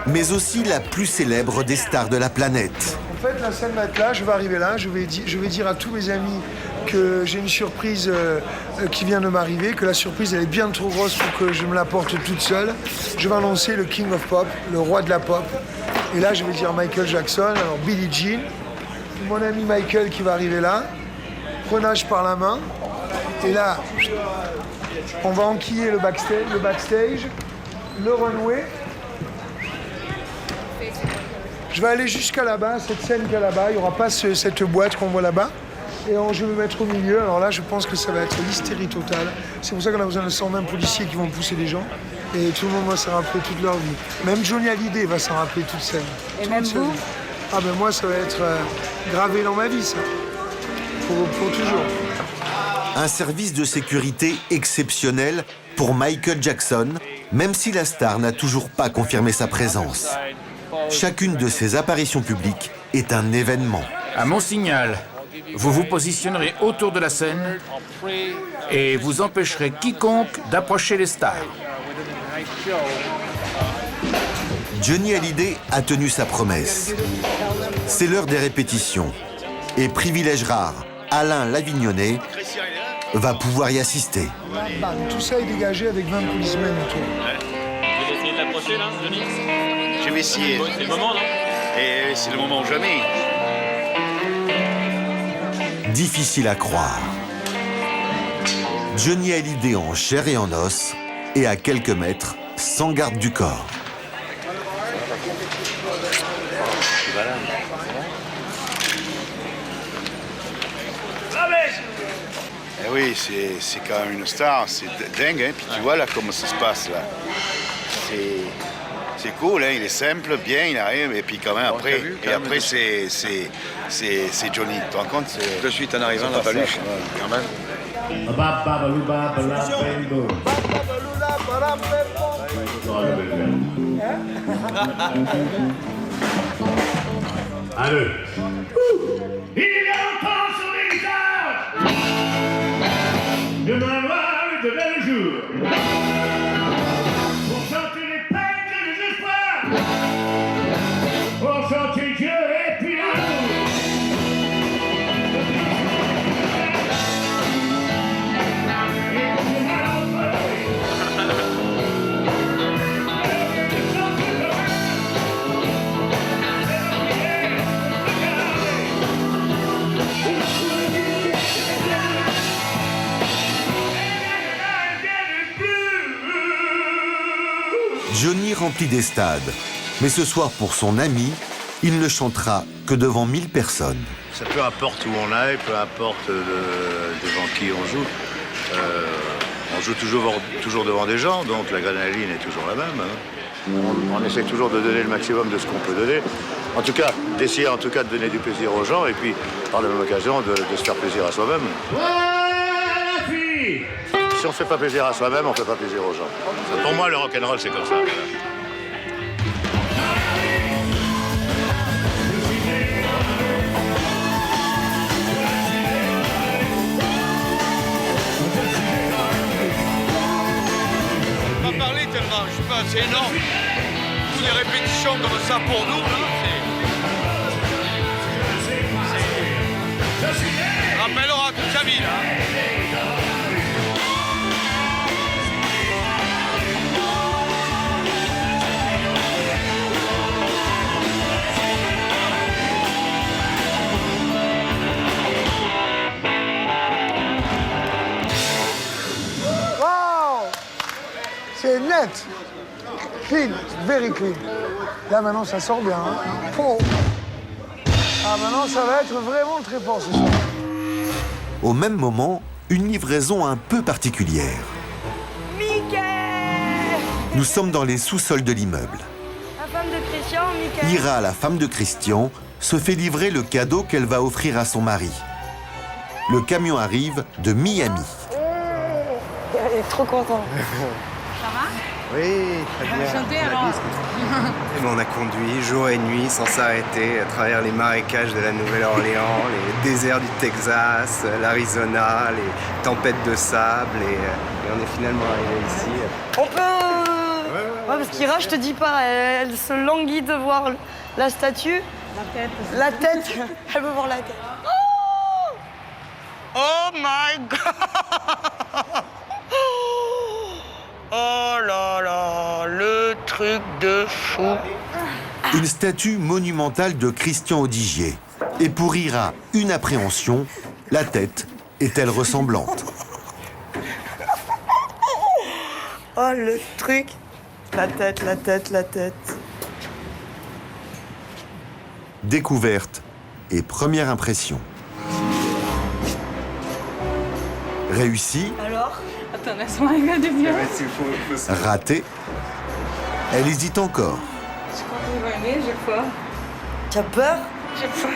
Mais aussi la plus célèbre des stars de la planète.
En fait, la scène va être là, je vais arriver là, je vais dire à tous mes amis que j'ai une surprise qui vient de m'arriver, que la surprise elle est bien trop grosse pour que je me la porte toute seule. Je vais annoncer le King of Pop, le roi de la pop. Et là, je vais dire Michael Jackson, alors Billie Jean, mon ami Michael qui va arriver là, prenage par la main. Et là, on va enquiller le backstage, le runway. Je vais aller jusqu'à là-bas, cette scène qu'il y a là-bas. Il n'y aura pas cette boîte qu'on voit là-bas. Et je vais me mettre au milieu. Alors là, je pense que ça va être l'hystérie totale. C'est pour ça qu'on a besoin de 120 policiers qui vont pousser les gens. Et tout le monde va s'en rappeler toute leur vie. Même Johnny Hallyday va s'en rappeler toute sa vie.
Et même vous?
Ah ben moi, ça va être gravé dans ma vie, ça. Pour toujours.
Un service de sécurité exceptionnel pour Michael Jackson, même si la star n'a toujours pas confirmé sa présence. Chacune de ses apparitions publiques est un événement.
À mon signal, vous vous positionnerez autour de la scène et vous empêcherez quiconque d'approcher les stars.
Johnny Hallyday a tenu sa promesse. C'est l'heure des répétitions. Et privilège rare, Alain Lavignonnet va pouvoir y assister.
Tout ça est dégagé avec 20 policemen autour.
Vous allez essayer de l'approcher là, Johnny?
Je vais essayer.
C'est le moment, non?
Et c'est le moment ou jamais.
Difficile à croire. Johnny Hallyday en chair et en os, et à quelques mètres, sans garde du corps.
Eh oui, c'est quand même une star, c'est dingue, hein. Puis tu vois là comment ça se passe là. C'est cool, hein. Il est simple, bien, il arrive, et puis quand même après, c'est Johnny. Tu te rends compte?
De suite en arrivant, la baluche, quand même.
Allez. Il est encore sur les visages de ma noire et de bel jour. Pour chanter les peines et les espoirs. Pour chanter Dieu et puis l'amour.
Johnny remplit des stades, mais ce soir pour son ami, il ne chantera que devant 1000 personnes.
Ça peu importe où on aille, peu importe devant qui on joue, on joue toujours devant des gens, donc l'adrénaline est toujours la même. Hein. On essaie toujours de donner le maximum de ce qu'on peut donner. En tout cas, d'essayer de donner du plaisir aux gens et puis par la même occasion de se faire plaisir à soi-même. Si on ne fait pas plaisir à soi-même, on ne fait pas plaisir aux gens. Pour moi, le rock'n'roll, c'est comme ça.
On va parler tellement, je sais pas, c'est énorme. Toutes les répétitions comme ça pour nous, là, c'est... Rappellera toute sa vie, là.
C'est net. Clean, very clean. Là, maintenant, ça sort bien. Hein. Oh. Ah, maintenant, ça va être vraiment très fort ce soir.
Au même moment, une livraison un peu particulière. Nous sommes dans les sous-sols de l'immeuble.
La femme de Christian, Michael.
Ira, la femme de Christian, se fait livrer le cadeau qu'elle va offrir à son mari. Le camion arrive de Miami.
Elle est trop contente.
Ça va?
Oui, très bien.
Enchanté alors.
Et bon, on a conduit jour et nuit sans s'arrêter à travers les marécages de la Nouvelle-Orléans, les déserts du Texas, l'Arizona, les tempêtes de sable et on est finalement arrivé ici.
On peut... Ouais, parce qu'Ira, je te dis pas, elle se languit de voir la statue.
La tête.
La tête. Elle veut voir la tête. Oh my God. Oh là là, le truc de fou.
Une statue monumentale de Christian Audigier. Et pour Ira, une appréhension, la tête est-elle ressemblante?
Oh le truc. La tête, la tête, la tête.
Découverte et première impression. Réussi.
Alors?
Attends, laisse-moi regarder bien.
Raté. Elle hésite encore.
Je crois qu'il va aimer, j'ai peur.
Tu as peur?
J'ai peur.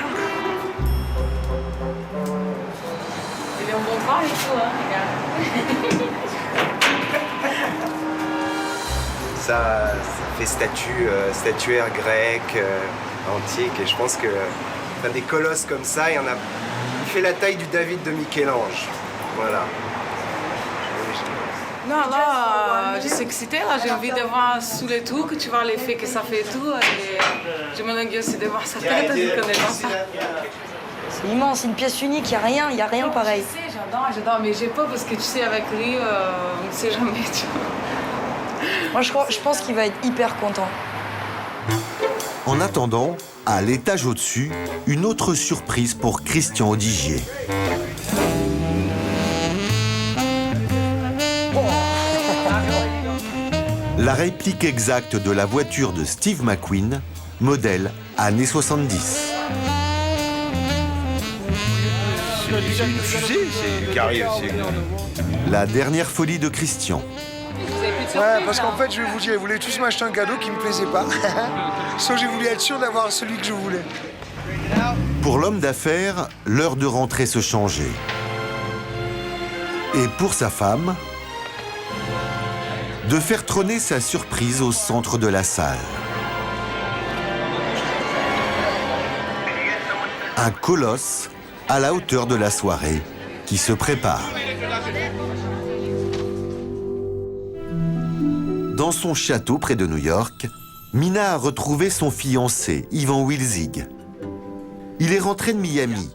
Il est en bon corps et tout, hein, regarde.
Ça fait statuaire grecque, antique, et je pense que des colosses comme ça, il fait la taille du David de Michel-Ange. Voilà.
Non, là, je suis excitée, là, j'ai envie de voir sous les tout, que tu vois l'effet que ça fait et tout. Et je m'ennuie aussi de voir sa tête, je connais pas ça.
C'est immense, une pièce unique, il y a rien pareil.
Je sais, j'adore, mais j'ai peur parce que tu sais, avec lui, on ne sait jamais, tu vois.
Moi, je pense qu'il va être hyper content.
En attendant, à l'étage au-dessus, une autre surprise pour Christian Audigier. La réplique exacte de la voiture de Steve McQueen, modèle années 70.
C'est une fusée, c'est du carré aussi.
La dernière folie de Christian.
Ouais, parce qu'en fait, je vais vous dire, ils voulaient tous m'acheter un cadeau qui me plaisait pas. Sauf que j'ai voulu être sûr d'avoir celui que je voulais.
Pour l'homme d'affaires, l'heure de rentrer se changeait. Et pour sa femme, de faire trôner sa surprise au centre de la salle. Un colosse à la hauteur de la soirée qui se prépare. Dans son château près de New York, Mina a retrouvé son fiancé, Ivan Wilzig. Il est rentré de Miami.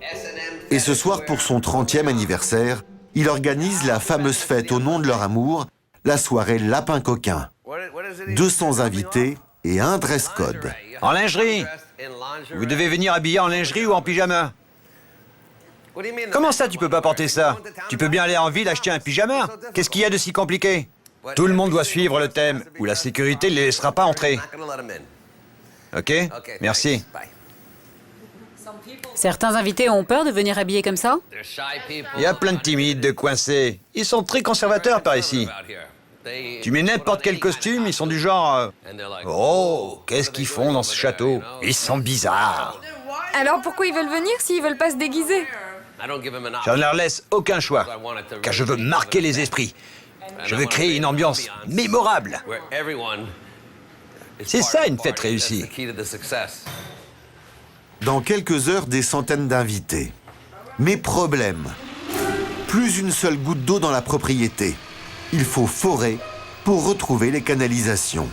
Et ce soir, pour son 30e anniversaire, il organise la fameuse fête au nom de leur amour, la soirée Lapin Coquin. 200 invités et un dress code.
En lingerie. Vous devez venir habillé en lingerie ou en pyjama. Comment ça, tu peux pas porter ça? Tu peux bien aller en ville acheter un pyjama. Qu'est-ce qu'il y a de si compliqué? Tout le monde doit suivre le thème, ou la sécurité ne les laissera pas entrer. Ok? Merci.
Certains invités ont peur de venir habillés comme ça?
Il y a plein de timides, de coincés. Ils sont très conservateurs par ici. Tu mets n'importe quel costume, ils sont du genre... Oh, qu'est-ce qu'ils font dans ce château? Ils sont bizarres.
Alors pourquoi ils veulent venir s'ils veulent pas se déguiser?
Je ne leur laisse aucun choix, car je veux marquer les esprits. Je veux créer une ambiance mémorable. C'est ça une fête réussie.
Dans quelques heures, des centaines d'invités. Mais problème, plus une seule goutte d'eau dans la propriété. Il faut forer pour retrouver les canalisations.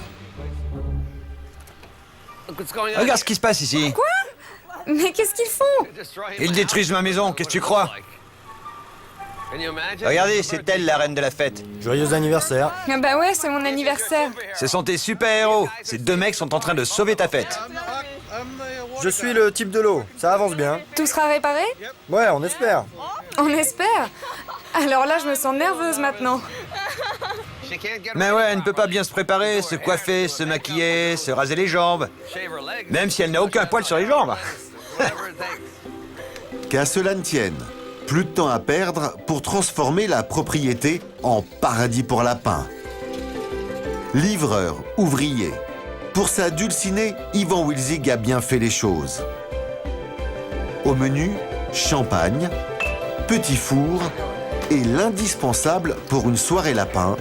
Regarde ce qui se passe ici.
Quoi? Mais qu'est-ce qu'ils font?
Ils détruisent ma maison, qu'est-ce que tu crois? Regardez, c'est elle la reine de la fête.
Joyeux anniversaire.
Ah bah ouais, c'est mon anniversaire.
Ce sont tes super-héros. Ces deux mecs sont en train de sauver ta fête.
Je suis le type de l'eau, ça avance bien.
Tout sera réparé?
Ouais, on espère.
On espère. Alors là, je me sens nerveuse maintenant.
Mais ouais, elle ne peut pas bien se préparer, se coiffer, se maquiller, se raser les jambes. Même si elle n'a aucun poil sur les jambes.
Qu'à cela ne tienne, plus de temps à perdre pour transformer la propriété en paradis pour lapins. Livreur, ouvrier. Pour sa dulcinée, Ivan Wilzig a bien fait les choses. Au menu, champagne, petit four et l'indispensable pour une soirée lapin,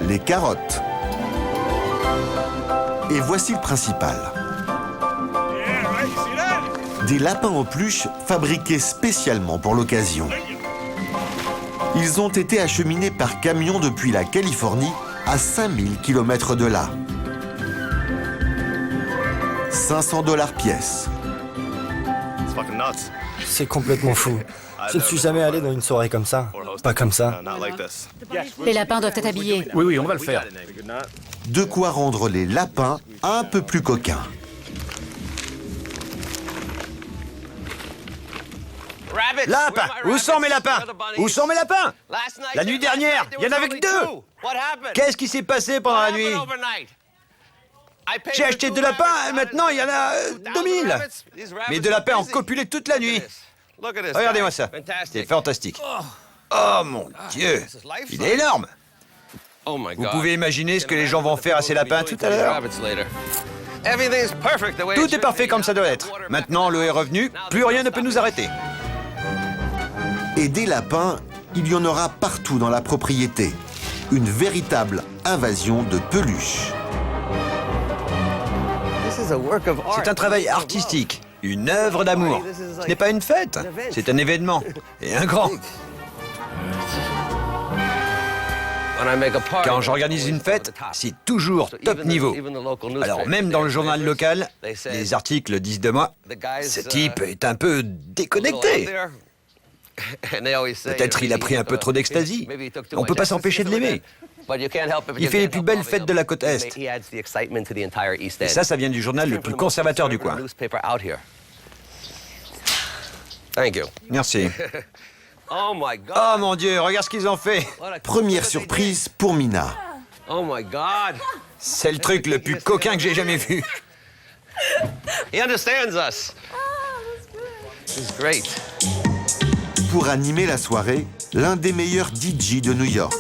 les carottes. Et voici le principal. Des lapins en peluche fabriqués spécialement pour l'occasion. Ils ont été acheminés par camion depuis la Californie à 5000 km de là. 500 $ pièce.
C'est complètement fou. Je ne suis jamais allé dans une soirée comme ça. Pas comme ça.
Les lapins doivent être habillés.
Oui, oui, on va le faire.
De quoi rendre les lapins un peu plus coquins.
Lapin! Où sont mes lapins? Où sont mes lapins? La nuit dernière, il y en avait que 2. Qu'est-ce qui s'est passé pendant la nuit? J'ai acheté 2 lapins et maintenant il y en a 2000. Mais 2 lapins ont copulé toute la nuit. Regardez-moi ça. C'est fantastique. Oh mon Dieu! Il est énorme. Vous pouvez imaginer ce que les gens vont faire à ces lapins tout à l'heure. Tout est parfait comme ça doit être. Maintenant, l'eau est revenue, plus rien ne peut nous arrêter.
Et des lapins, il y en aura partout dans la propriété. Une véritable invasion de peluches.
C'est un travail artistique, une œuvre d'amour. Ce n'est pas une fête, c'est un événement, et un grand. Quand j'organise une fête, c'est toujours top niveau. Alors même dans le journal local, les articles disent de moi, ce type est un peu déconnecté. Peut-être il a pris un peu trop d'ecstasy. On ne peut pas s'empêcher de l'aimer. Il fait les plus belles fêtes de la côte Est. Et ça vient du journal le plus conservateur du coin. Merci. Oh mon Dieu, regarde ce qu'ils ont fait.
Première surprise pour Mina.
C'est le truc le plus coquin que j'ai jamais vu.
Pour animer la soirée, l'un des meilleurs DJ de New York.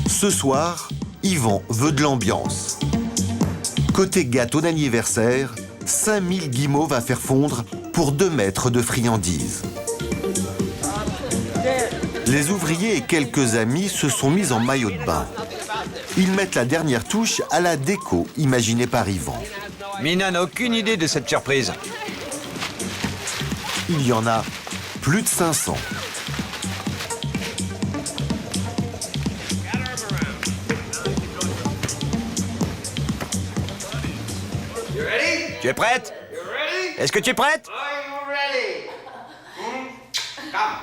Ce soir, Yvan veut de l'ambiance. Côté gâteau d'anniversaire, 5000 guimauves à faire fondre pour 2 mètres de friandises. Les ouvriers et quelques amis se sont mis en maillot de bain. Ils mettent la dernière touche à la déco imaginée par Yvan.
Mina n'a aucune idée de cette surprise.
Il y en a plus de 500.
Tu es prête? Est-ce que tu es prête?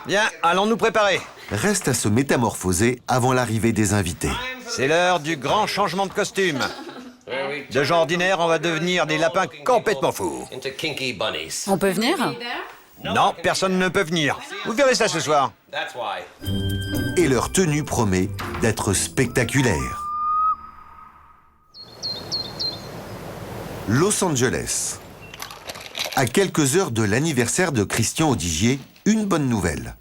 Bien, allons nous préparer.
Reste à se métamorphoser avant l'arrivée des invités.
C'est l'heure du grand changement de costume. De gens ordinaires, on va devenir des lapins complètement fous.
On peut venir?
Non, personne ne peut venir. Vous verrez ça ce soir.
Et leur tenue promet d'être spectaculaire. Los Angeles. À quelques heures de l'anniversaire de Christian Audigier, une bonne nouvelle.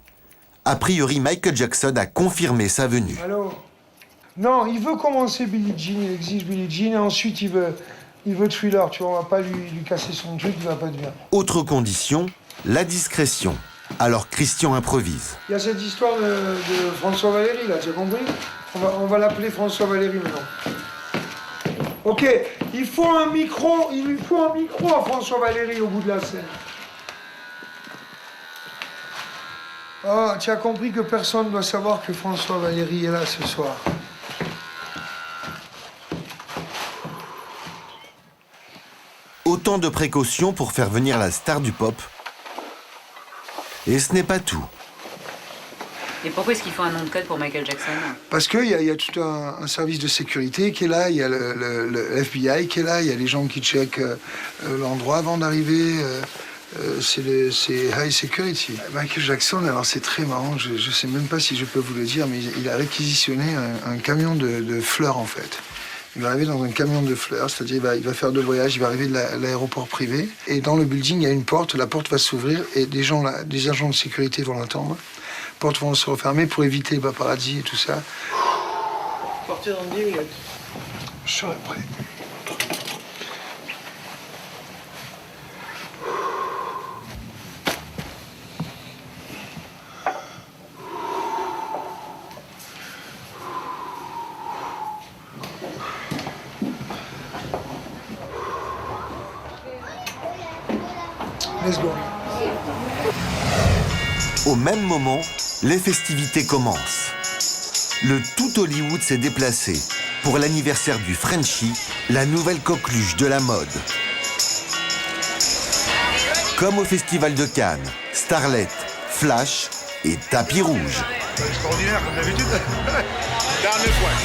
A priori, Michael Jackson a confirmé sa venue.
Alors, non, il veut commencer Billie Jean, il exige Billie Jean, et ensuite il veut Thriller, tu vois, on va pas lui casser son truc, il va pas être bien.
Autre condition, la discrétion. Alors Christian improvise.
Il y a cette histoire de François Valéry, là, tu as compris? On va l'appeler François Valéry maintenant. Ok, il lui faut un micro à François Valéry au bout de la scène. Oh, tu as compris que personne ne doit savoir que François Valéry est là ce soir.
Autant de précautions pour faire venir la star du pop. Et ce n'est pas tout.
Et pourquoi est-ce qu'il faut un nom de code pour Michael Jackson?
Parce qu'il y a tout un service de sécurité qui est là, il y a le FBI qui est là, il y a les gens qui checkent l'endroit avant d'arriver. C'est high security. Michael Jackson, alors c'est très marrant, je ne sais même pas si je peux vous le dire, mais il a réquisitionné un camion de fleurs en fait. Il va arriver dans un camion de fleurs, c'est-à-dire il va faire 2 voyages, il va arriver de l'aéroport privé. Et dans le building, il y a une porte, la porte va s'ouvrir et des agents de sécurité vont l'attendre. Les portes vont se refermer pour éviter les paparazzi et tout ça. Partir dans 10 minutes. Je serai prêt. Let's go.
Au même moment, les festivités commencent. Le tout Hollywood s'est déplacé pour l'anniversaire du Frenchie, la nouvelle coqueluche de la mode. Comme au Festival de Cannes, Starlet, Flash et Tapis Rouge.
Extraordinaire, comme d'habitude. Dernier point.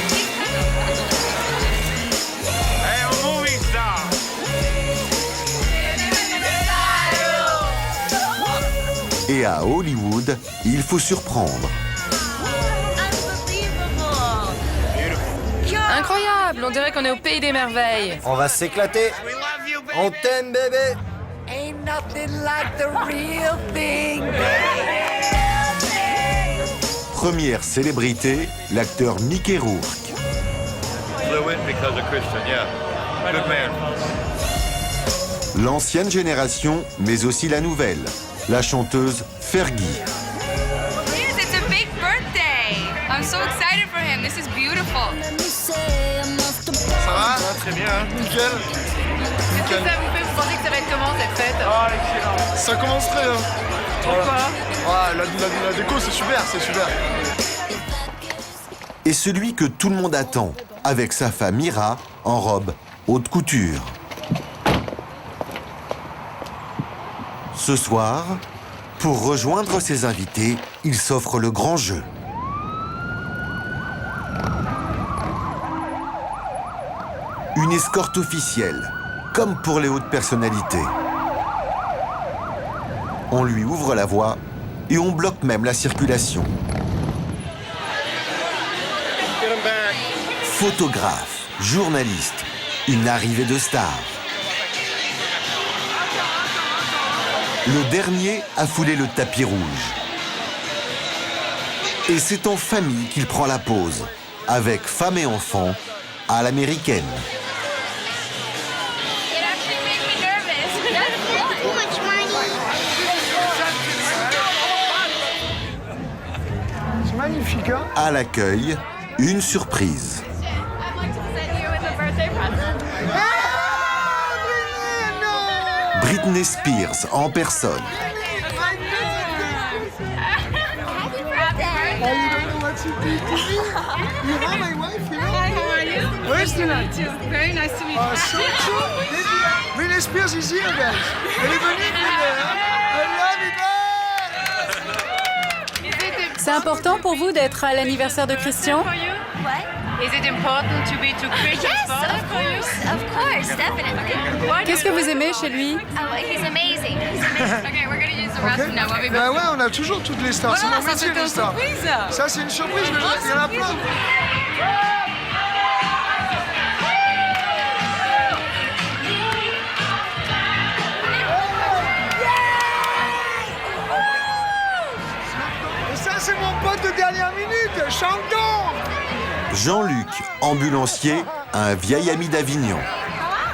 Hey, un movie star.
Et à Hollywood, il faut surprendre.
Incroyable, on dirait qu'on est au pays des merveilles.
On va s'éclater. On t'aime, bébé.
Ain't nothing like the real thing.
Première célébrité, l'acteur Mickey Rourke.
Flew in because of Christian, yeah. Good man.
L'ancienne génération, mais aussi la nouvelle, la chanteuse Fergie.
Yes, it's a big birthday. I'm so excited for him. This is beautiful.
Ça va? Très bien, hein? Nickel.
Qu'est-ce que ça vous fait? Vous pensez que ça va être comment cette fête?
Ah, excellent. Ça commence très bien.
Pourquoi?
Ah, la déco, c'est super, c'est super.
Et celui que tout le monde attend, avec sa femme Ira, en robe haute couture. Ce soir, pour rejoindre ses invités, il s'offre le grand jeu. Une escorte officielle, comme pour les hautes personnalités. On lui ouvre la voie et on bloque même la circulation. Photographe, journaliste, une arrivée de stars. Le dernier a foulé le tapis rouge. Et c'est en famille qu'il prend la pose, avec femme et enfants, à l'américaine.
C'est magnifique, hein?
À l'accueil, une surprise. Britney Spears en personne.
Very nice to meet you.
Britney Spears is here, guys. Elle est venue,
C'est important pour vous d'être à l'anniversaire de Christian?
Is it important to be to Christian's father for you?
Of course, definitely.
Qu'est-ce que vous aimez chez lui?
Oh, he's amazing.
Okay, we're gonna use the restroom now. We'll be back.
Bah ouais, on a toujours toutes les stars. C'est
Voilà,
mon
ça,
métier,
c'était
les
une
stars.
surprise.
Ça, c'est une surprise, mais il y en a plein. Et ça, c'est mon pote de dernière minute. Chantons.
Jean-Luc, ambulancier, un vieil ami d'Avignon.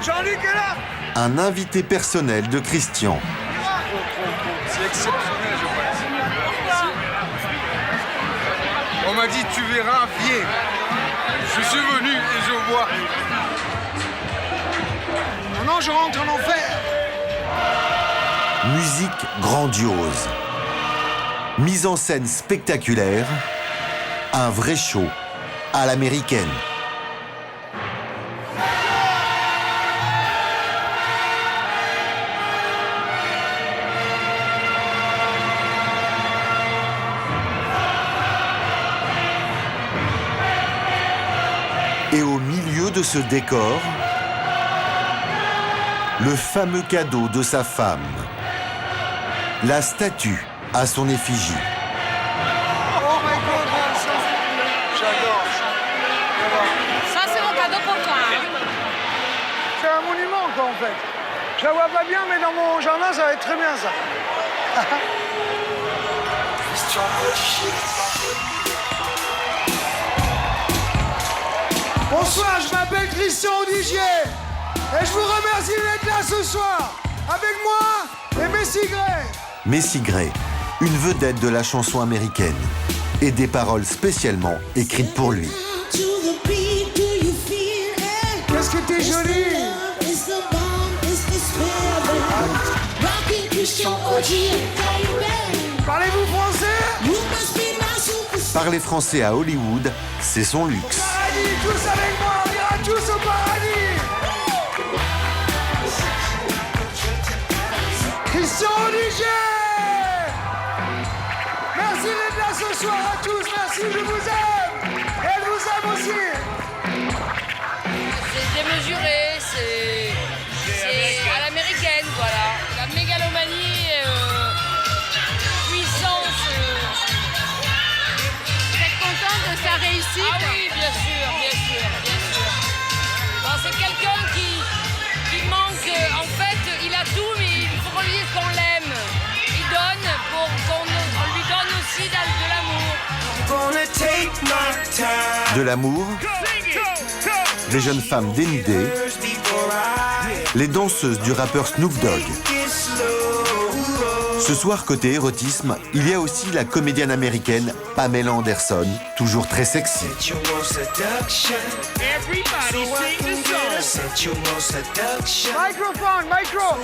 Jean-Luc est là.
Un invité personnel de Christian.
C'est exceptionnel, je pense. On m'a dit, tu verras, viens. Je suis venu et je vois.
Maintenant, je rentre en enfer.
Musique grandiose. Mise en scène spectaculaire. Un vrai show à l'américaine. Et au milieu de ce décor, le fameux cadeau de sa femme. La statue à son effigie.
Oh my God, ça, j'adore.
Ça, c'est mon cadeau pour toi.
C'est un monument, quoi, en fait. Je la vois pas bien, mais dans mon jardin, ça va être très bien, ça. Bonsoir, je m'appelle Christian Audigier et je vous remercie d'être là ce soir. Avec moi et Messi Gray.
Messi Gray, une vedette de la chanson américaine et des paroles spécialement écrites pour lui.
Qu'est-ce que t'es jolie! Parlez-vous français?
Parler français à Hollywood, c'est son luxe.
Paradis, tous avec moi, on ira tous au paradis! Christian Audigier! Merci d'être là ce soir à tous, merci, je vous aime! Et elle vous aime aussi!
C'est démesuré, c'est à l'américaine, voilà. La mégalomanie, puissance. Vous êtes contente de sa réussite? Ah oui, bien sûr, bien sûr, bien sûr. Bon, c'est quelqu'un qui manque, en fait, il a tout, mais il faut qu'on lui dise qu'on l'aime. Il donne pour qu'on lui donne aussi de l'amour.
De l'amour, les jeunes femmes dénudées, les danseuses du rappeur Snoop Dogg. Ce soir, côté érotisme, il y a aussi la comédienne américaine Pamela Anderson, toujours très sexy.
Microphone, micro!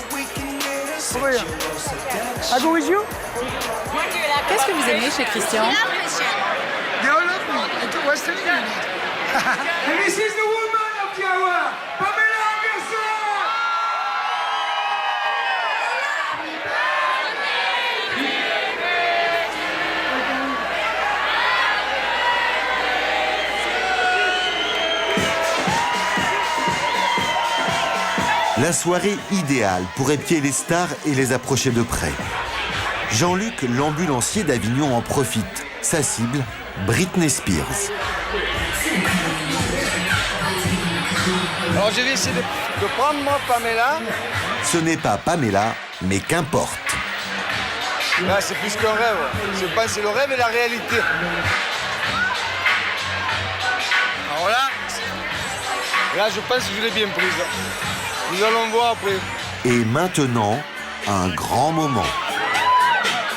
Over here. I go with you?
Qu'est-ce que vous aimez chez Christian?
They all love me. Western Union. And this is the woman of the hour, Pamela Anderson!
La soirée idéale pour épier les stars et les approcher de près. Jean-Luc, l'ambulancier d'Avignon, en profite. Sa cible, Britney Spears.
Alors j'ai essayé de prendre moi Pamela.
Ce n'est pas Pamela, mais qu'importe.
Là c'est plus qu'un rêve. C'est le rêve et la réalité. Alors là je pense que je l'ai bien prise. Nous allons voir après.
Et maintenant, un grand moment.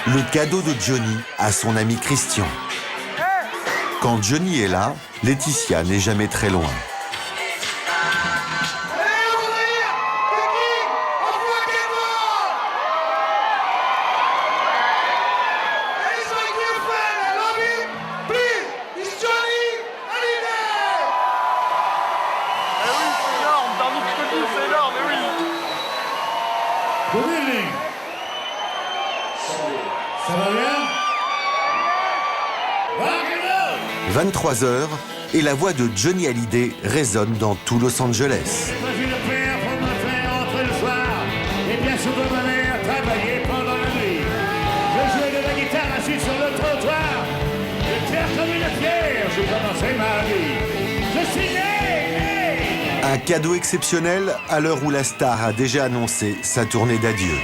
Le cadeau de Johnny à son ami Christian. Quand Johnny est là, Laetitia n'est jamais très loin.
Good evening. Ça va bien?
23h et la voix de Johnny Hallyday résonne dans tout Los Angeles.
Pas une paire pour me faire entrer le soir. Et bien souvent ma mère travaillait pendant la nuit. Je jouais de la guitare assis sur le trottoir. Je tire comme une pierre, j'ai commencé ma vie. Je suis né.
Un cadeau exceptionnel à l'heure où la star a déjà annoncé sa tournée d'adieu.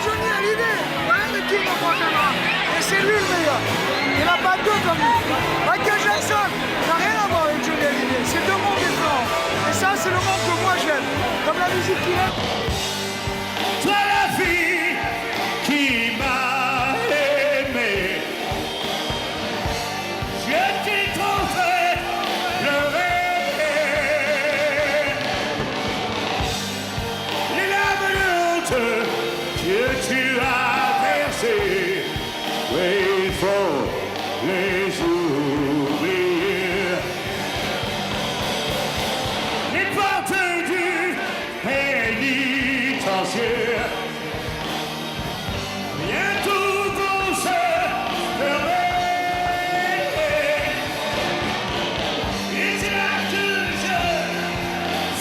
Johnny Hallyday, voilà le king of rock and roll. Et c'est lui le meilleur. Il n'y en a pas deux comme lui. Michael Jackson n'a rien à voir avec Johnny Hallyday. C'est deux mondes différents. Et ça, c'est le monde que moi j'aime. Comme la musique qu'il aime.
Toi la fille qui m'a aimé, je t'ai trop fait pleurer. Les larmes de honte que tu as versées, oui, il faut les oublier. Les portes du pénitentiaire, bientôt vont se fermer. Et c'est là que je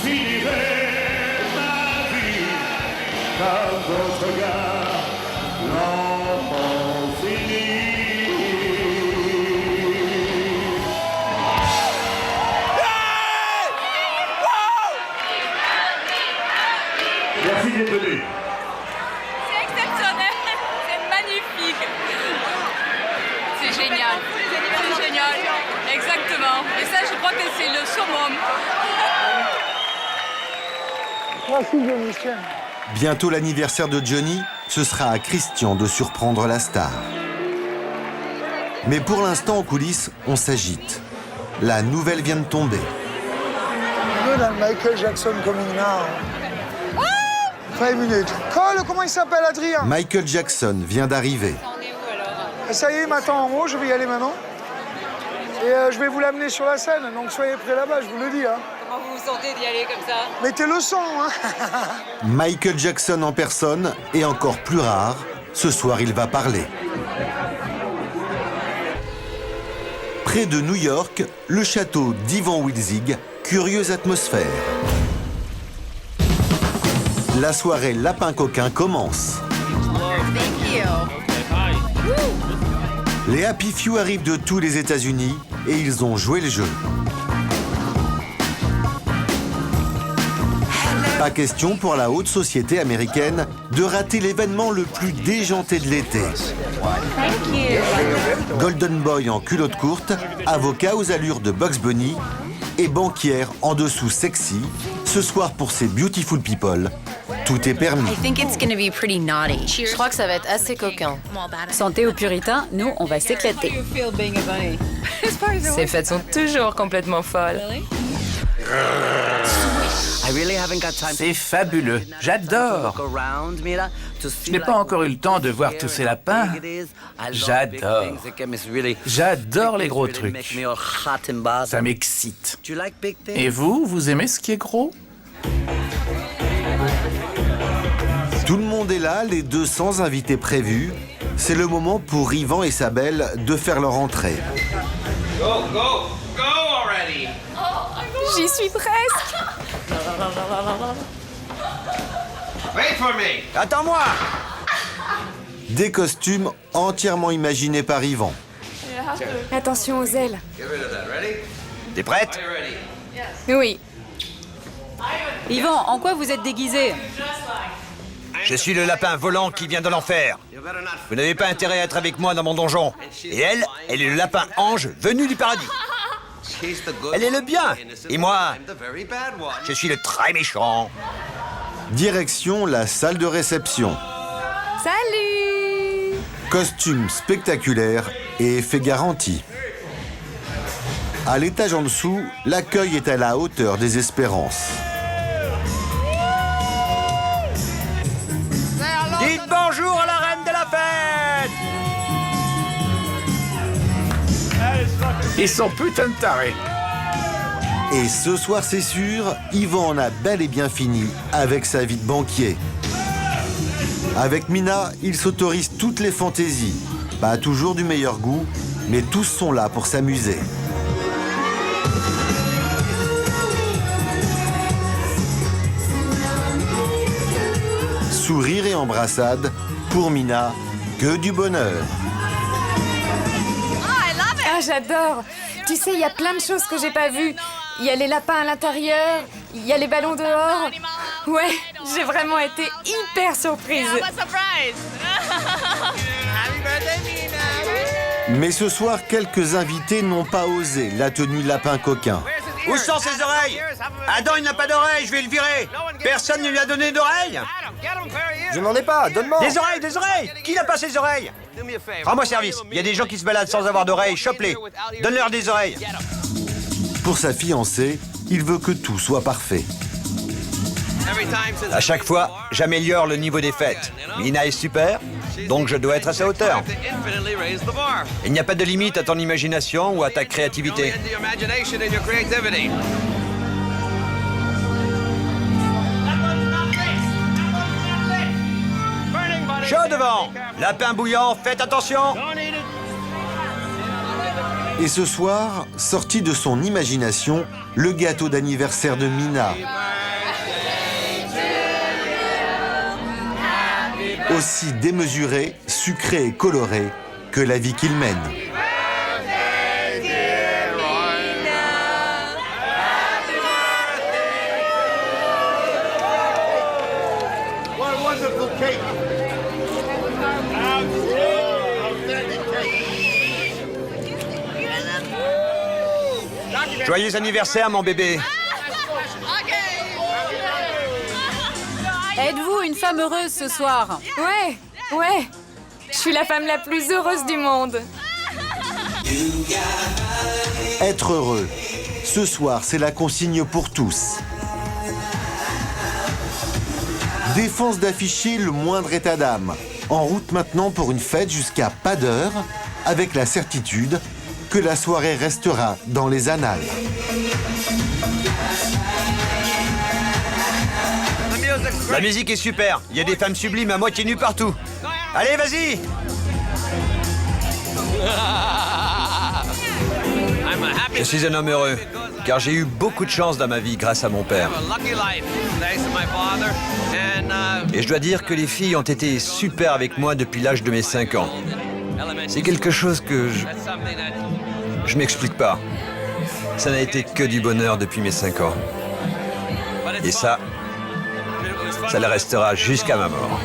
finirai ma vie comme d'autres gars l'ont fini. Merci d'être venu.
C'est exceptionnel, c'est magnifique. C'est génial. C'est génial, exactement. Et ça, je
crois que c'est le summum.
Merci, Johnny, tiens.
Bientôt l'anniversaire de Johnny, ce sera à Christian de surprendre la star. Mais pour l'instant, en coulisses, on s'agite. La nouvelle vient de tomber.
Dans Michael Jackson coming now. 5 minutes. Cole, comment il s'appelle, Adrien?
Michael Jackson vient d'arriver.
Et ça y est, il m'attend en haut, je vais y aller maintenant. Et je vais vous l'amener sur la scène, donc soyez prêts là-bas, je vous le dis. Hein.
Comment vous vous sentez d'y aller comme ça?
Mettez le son, hein.
Michael Jackson en personne, et encore plus rare, ce soir il va parler. Près de New York, le château d'Ivan Wilzig, curieuse atmosphère. La soirée Lapin Coquin commence. Les Happy Few arrivent de tous les États-Unis et ils ont joué le jeu. Pas question pour la haute société américaine de rater l'événement le plus déjanté de l'été. Golden Boy en culotte courte, avocat aux allures de Bugs Bunny et banquière en dessous sexy, ce soir pour ces beautiful people, tout est permis.
Je crois que ça va être assez coquin.
Santé aux puritains, nous, on va s'éclater.
Ces fêtes sont toujours complètement folles.
C'est fabuleux. J'adore. Je n'ai pas encore eu le temps de voir tous ces lapins. J'adore. J'adore les gros trucs. Ça m'excite. Et vous, vous aimez ce qui est gros?
Tout le monde est là, les 200 invités prévus. C'est le moment pour Yvan et Sabelle de faire leur entrée.
Go, go, go already!
J'y suis presque.
Wait for me!
Attends-moi!
Des costumes entièrement imaginés par Yvan.
Attention aux ailes.
T'es prête?
Oui.
Yvan, en quoi vous êtes déguisé?
Je suis le lapin volant qui vient de l'enfer. Vous n'avez pas intérêt à être avec moi dans mon donjon. Et elle est le lapin ange venu du paradis. Elle est le bien. Et moi, je suis le très méchant.
Direction la salle de réception.
Salut!
Costume spectaculaire et effet garanti. À l'étage en dessous, l'accueil est à la hauteur des espérances.
Dites bonjour à la reine de la fête!
Ils sont putain de tarés.
Et ce soir, c'est sûr, Yvan en a bel et bien fini avec sa vie de banquier. Avec Mina, il s'autorise toutes les fantaisies. Pas toujours du meilleur goût, mais tous sont là pour s'amuser. Sourire et embrassade, pour Mina, que du bonheur.
Ah, j'adore. Tu sais, il y a plein de choses que j'ai pas vues. Il y a les lapins à l'intérieur, il y a les ballons dehors. Ouais, j'ai vraiment été hyper surprise.
Mais ce soir, quelques invités n'ont pas osé la tenue lapin coquin.
Où sont ses oreilles? Adam, il n'a pas d'oreilles, je vais le virer. Personne ne lui a donné d'oreilles?
Je n'en ai pas, donne-moi.
Des oreilles, des oreilles! Qui n'a pas ses oreilles? Rends-moi service. Il y a des gens qui se baladent sans avoir d'oreilles. Chope-les. Donne-leur des oreilles.
Pour sa fiancée, il veut que tout soit parfait.
À chaque fois, j'améliore le niveau des fêtes. Mina est super, donc je dois être à sa hauteur. Il n'y a pas de limite à ton imagination ou à ta créativité. Chaud devant! Lapin bouillant, faites attention!
Et ce soir, sorti de son imagination, le gâteau d'anniversaire de Mina. Aussi démesuré, sucré et coloré que la vie qu'il mène.
Joyeux anniversaire, mon bébé.
Êtes-vous une femme heureuse ce soir?
Ouais. Je suis la femme la plus heureuse du monde.
Être heureux. Ce soir, c'est la consigne pour tous. Défense d'afficher le moindre état d'âme. En route maintenant pour une fête jusqu'à pas d'heure, avec la certitude que la soirée restera dans les annales.
La musique est super. Il y a des femmes sublimes à moitié nues partout. Allez, vas-y! Je suis un homme heureux, car j'ai eu beaucoup de chance dans ma vie grâce à mon père. Et je dois dire que les filles ont été super avec moi depuis l'âge de mes 5 ans. C'est quelque chose que je m'explique pas. Ça n'a été que du bonheur depuis mes 5 ans. Et ça le restera jusqu'à ma mort.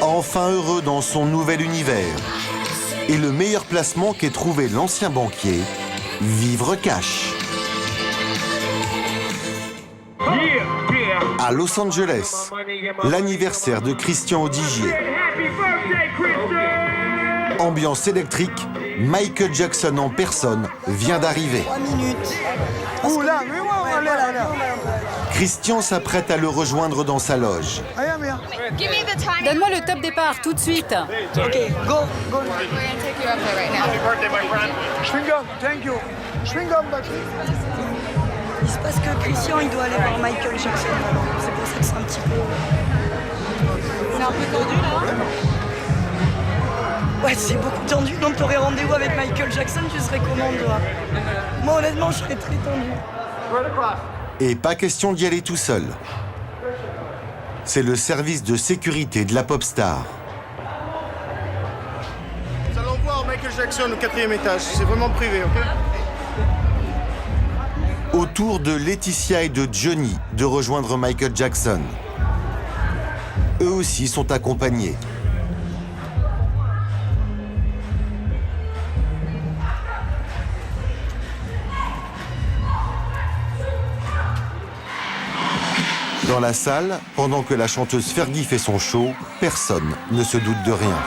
Enfin heureux dans son nouvel univers. Et le meilleur placement qu'ait trouvé l'ancien banquier, vivre cash. À Los Angeles, l'anniversaire de Christian Audigier. Ambiance électrique, Michael Jackson en personne vient d'arriver.
3 minutes. Oula, mais ouais, là.
Christian s'apprête à le rejoindre dans sa loge.
Donne-moi le top départ, tout de suite.
Ok, go.
Chewing-gum, thank you. Chewing-gum, Patrick.
Il se passe que Christian, il doit aller voir Michael Jackson. C'est pour ça que c'est un petit peu...
C'est un peu tendu, là.
Ouais, c'est beaucoup tendu. Donc t'aurais rendez-vous avec Michael Jackson, tu serais comment, toi? Moi, honnêtement, je serais très tendu.
Et pas question d'y aller tout seul. C'est le service de sécurité de la pop star.
Nous allons voir Michael Jackson au 4e étage. C'est vraiment privé, ok?
Autour de Laetitia et de Johnny de rejoindre Michael Jackson. Eux aussi sont accompagnés. Dans la salle, pendant que la chanteuse Fergie fait son show, personne ne se doute de rien.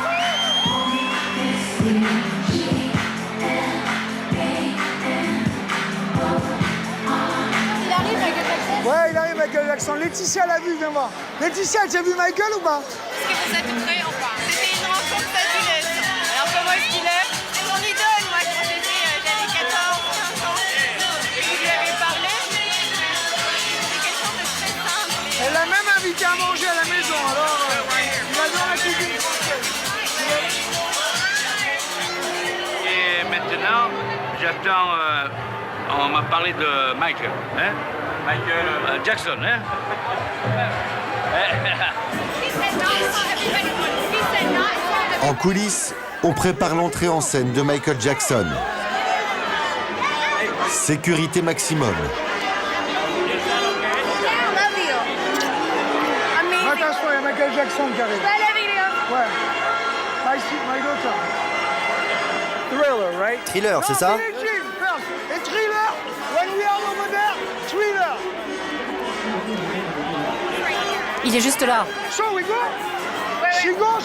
Ouais, il arrive Michael Jackson. Laetitia l'a vu, viens voir. Laetitia, tu as vu Michael ou pas?
Est-ce que vous êtes prêts ou pas? C'était une rencontre fabuleuse. Alors comment est-ce qu'il est? C'est mon idole, moi, quand j'avais 14, 15 ans. Et vous lui avez parlé? C'est quelqu'un de très simple.
Elle l'a même invité à manger à la maison, alors il adore la cuisine française.
Et maintenant, j'attends... on m'a parlé de Michael, hein? Michael Jackson, hein?
En coulisses, on prépare l'entrée en scène de Michael Jackson. Sécurité maximum.
Attention, il y a Michael Jackson qui arrive. Ouais. My daughter. Thriller, right?
Thriller, c'est ça?
Et Thriller, when we are over there, Thriller.
Il est juste là.
So we go. She go.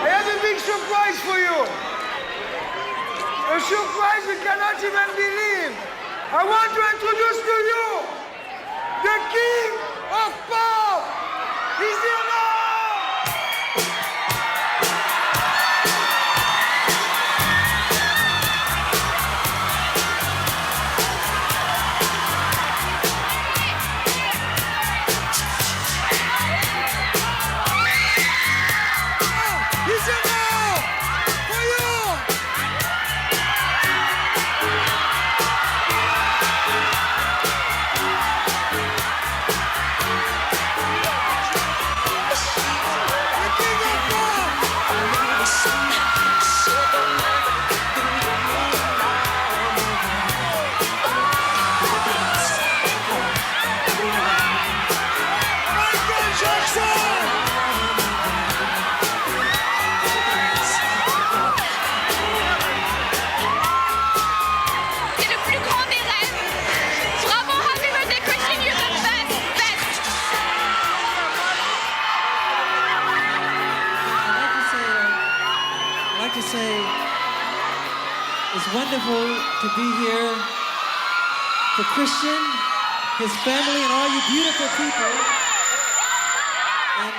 I have a big surprise for you. A surprise you cannot even believe. I want to introduce to you the King of Pop. He's here now.
say it's wonderful to be here for Christian, his family, and all you beautiful people, and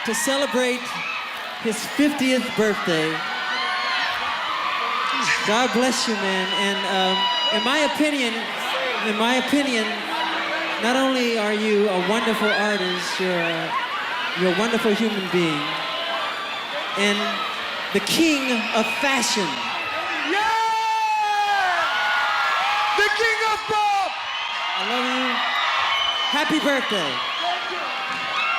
to celebrate his 50th birthday. God bless you, man. And in my opinion, not only are you a wonderful artist, you're a wonderful human being, and the king of fashion.
Yeah! The king of pop!
I love you. Happy birthday.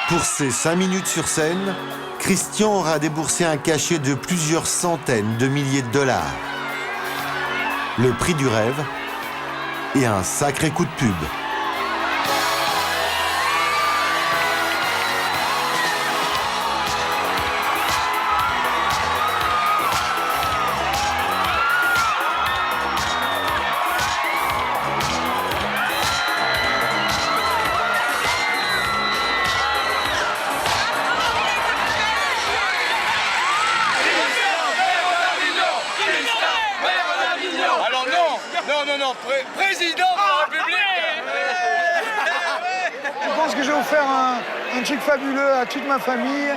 Pour ces 5 minutes sur scène, Christian aura déboursé un cachet de plusieurs centaines de milliers de dollars. Le prix du rêve et un sacré coup de pub.
Président de la République.
Je pense que je vais vous faire un truc fabuleux à toute ma famille,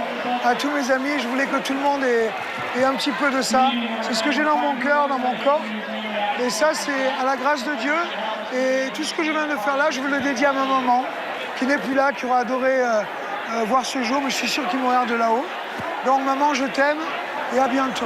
à tous mes amis. Je voulais que tout le monde ait un petit peu de ça. C'est ce que j'ai dans mon cœur, dans mon corps. Et ça, c'est à la grâce de Dieu. Et tout ce que je viens de faire là, je veux le dédier à ma maman, qui n'est plus là, qui aurait adoré voir ce jour, mais je suis sûr qu'il me regarde de là-haut. Donc maman, je t'aime et à bientôt.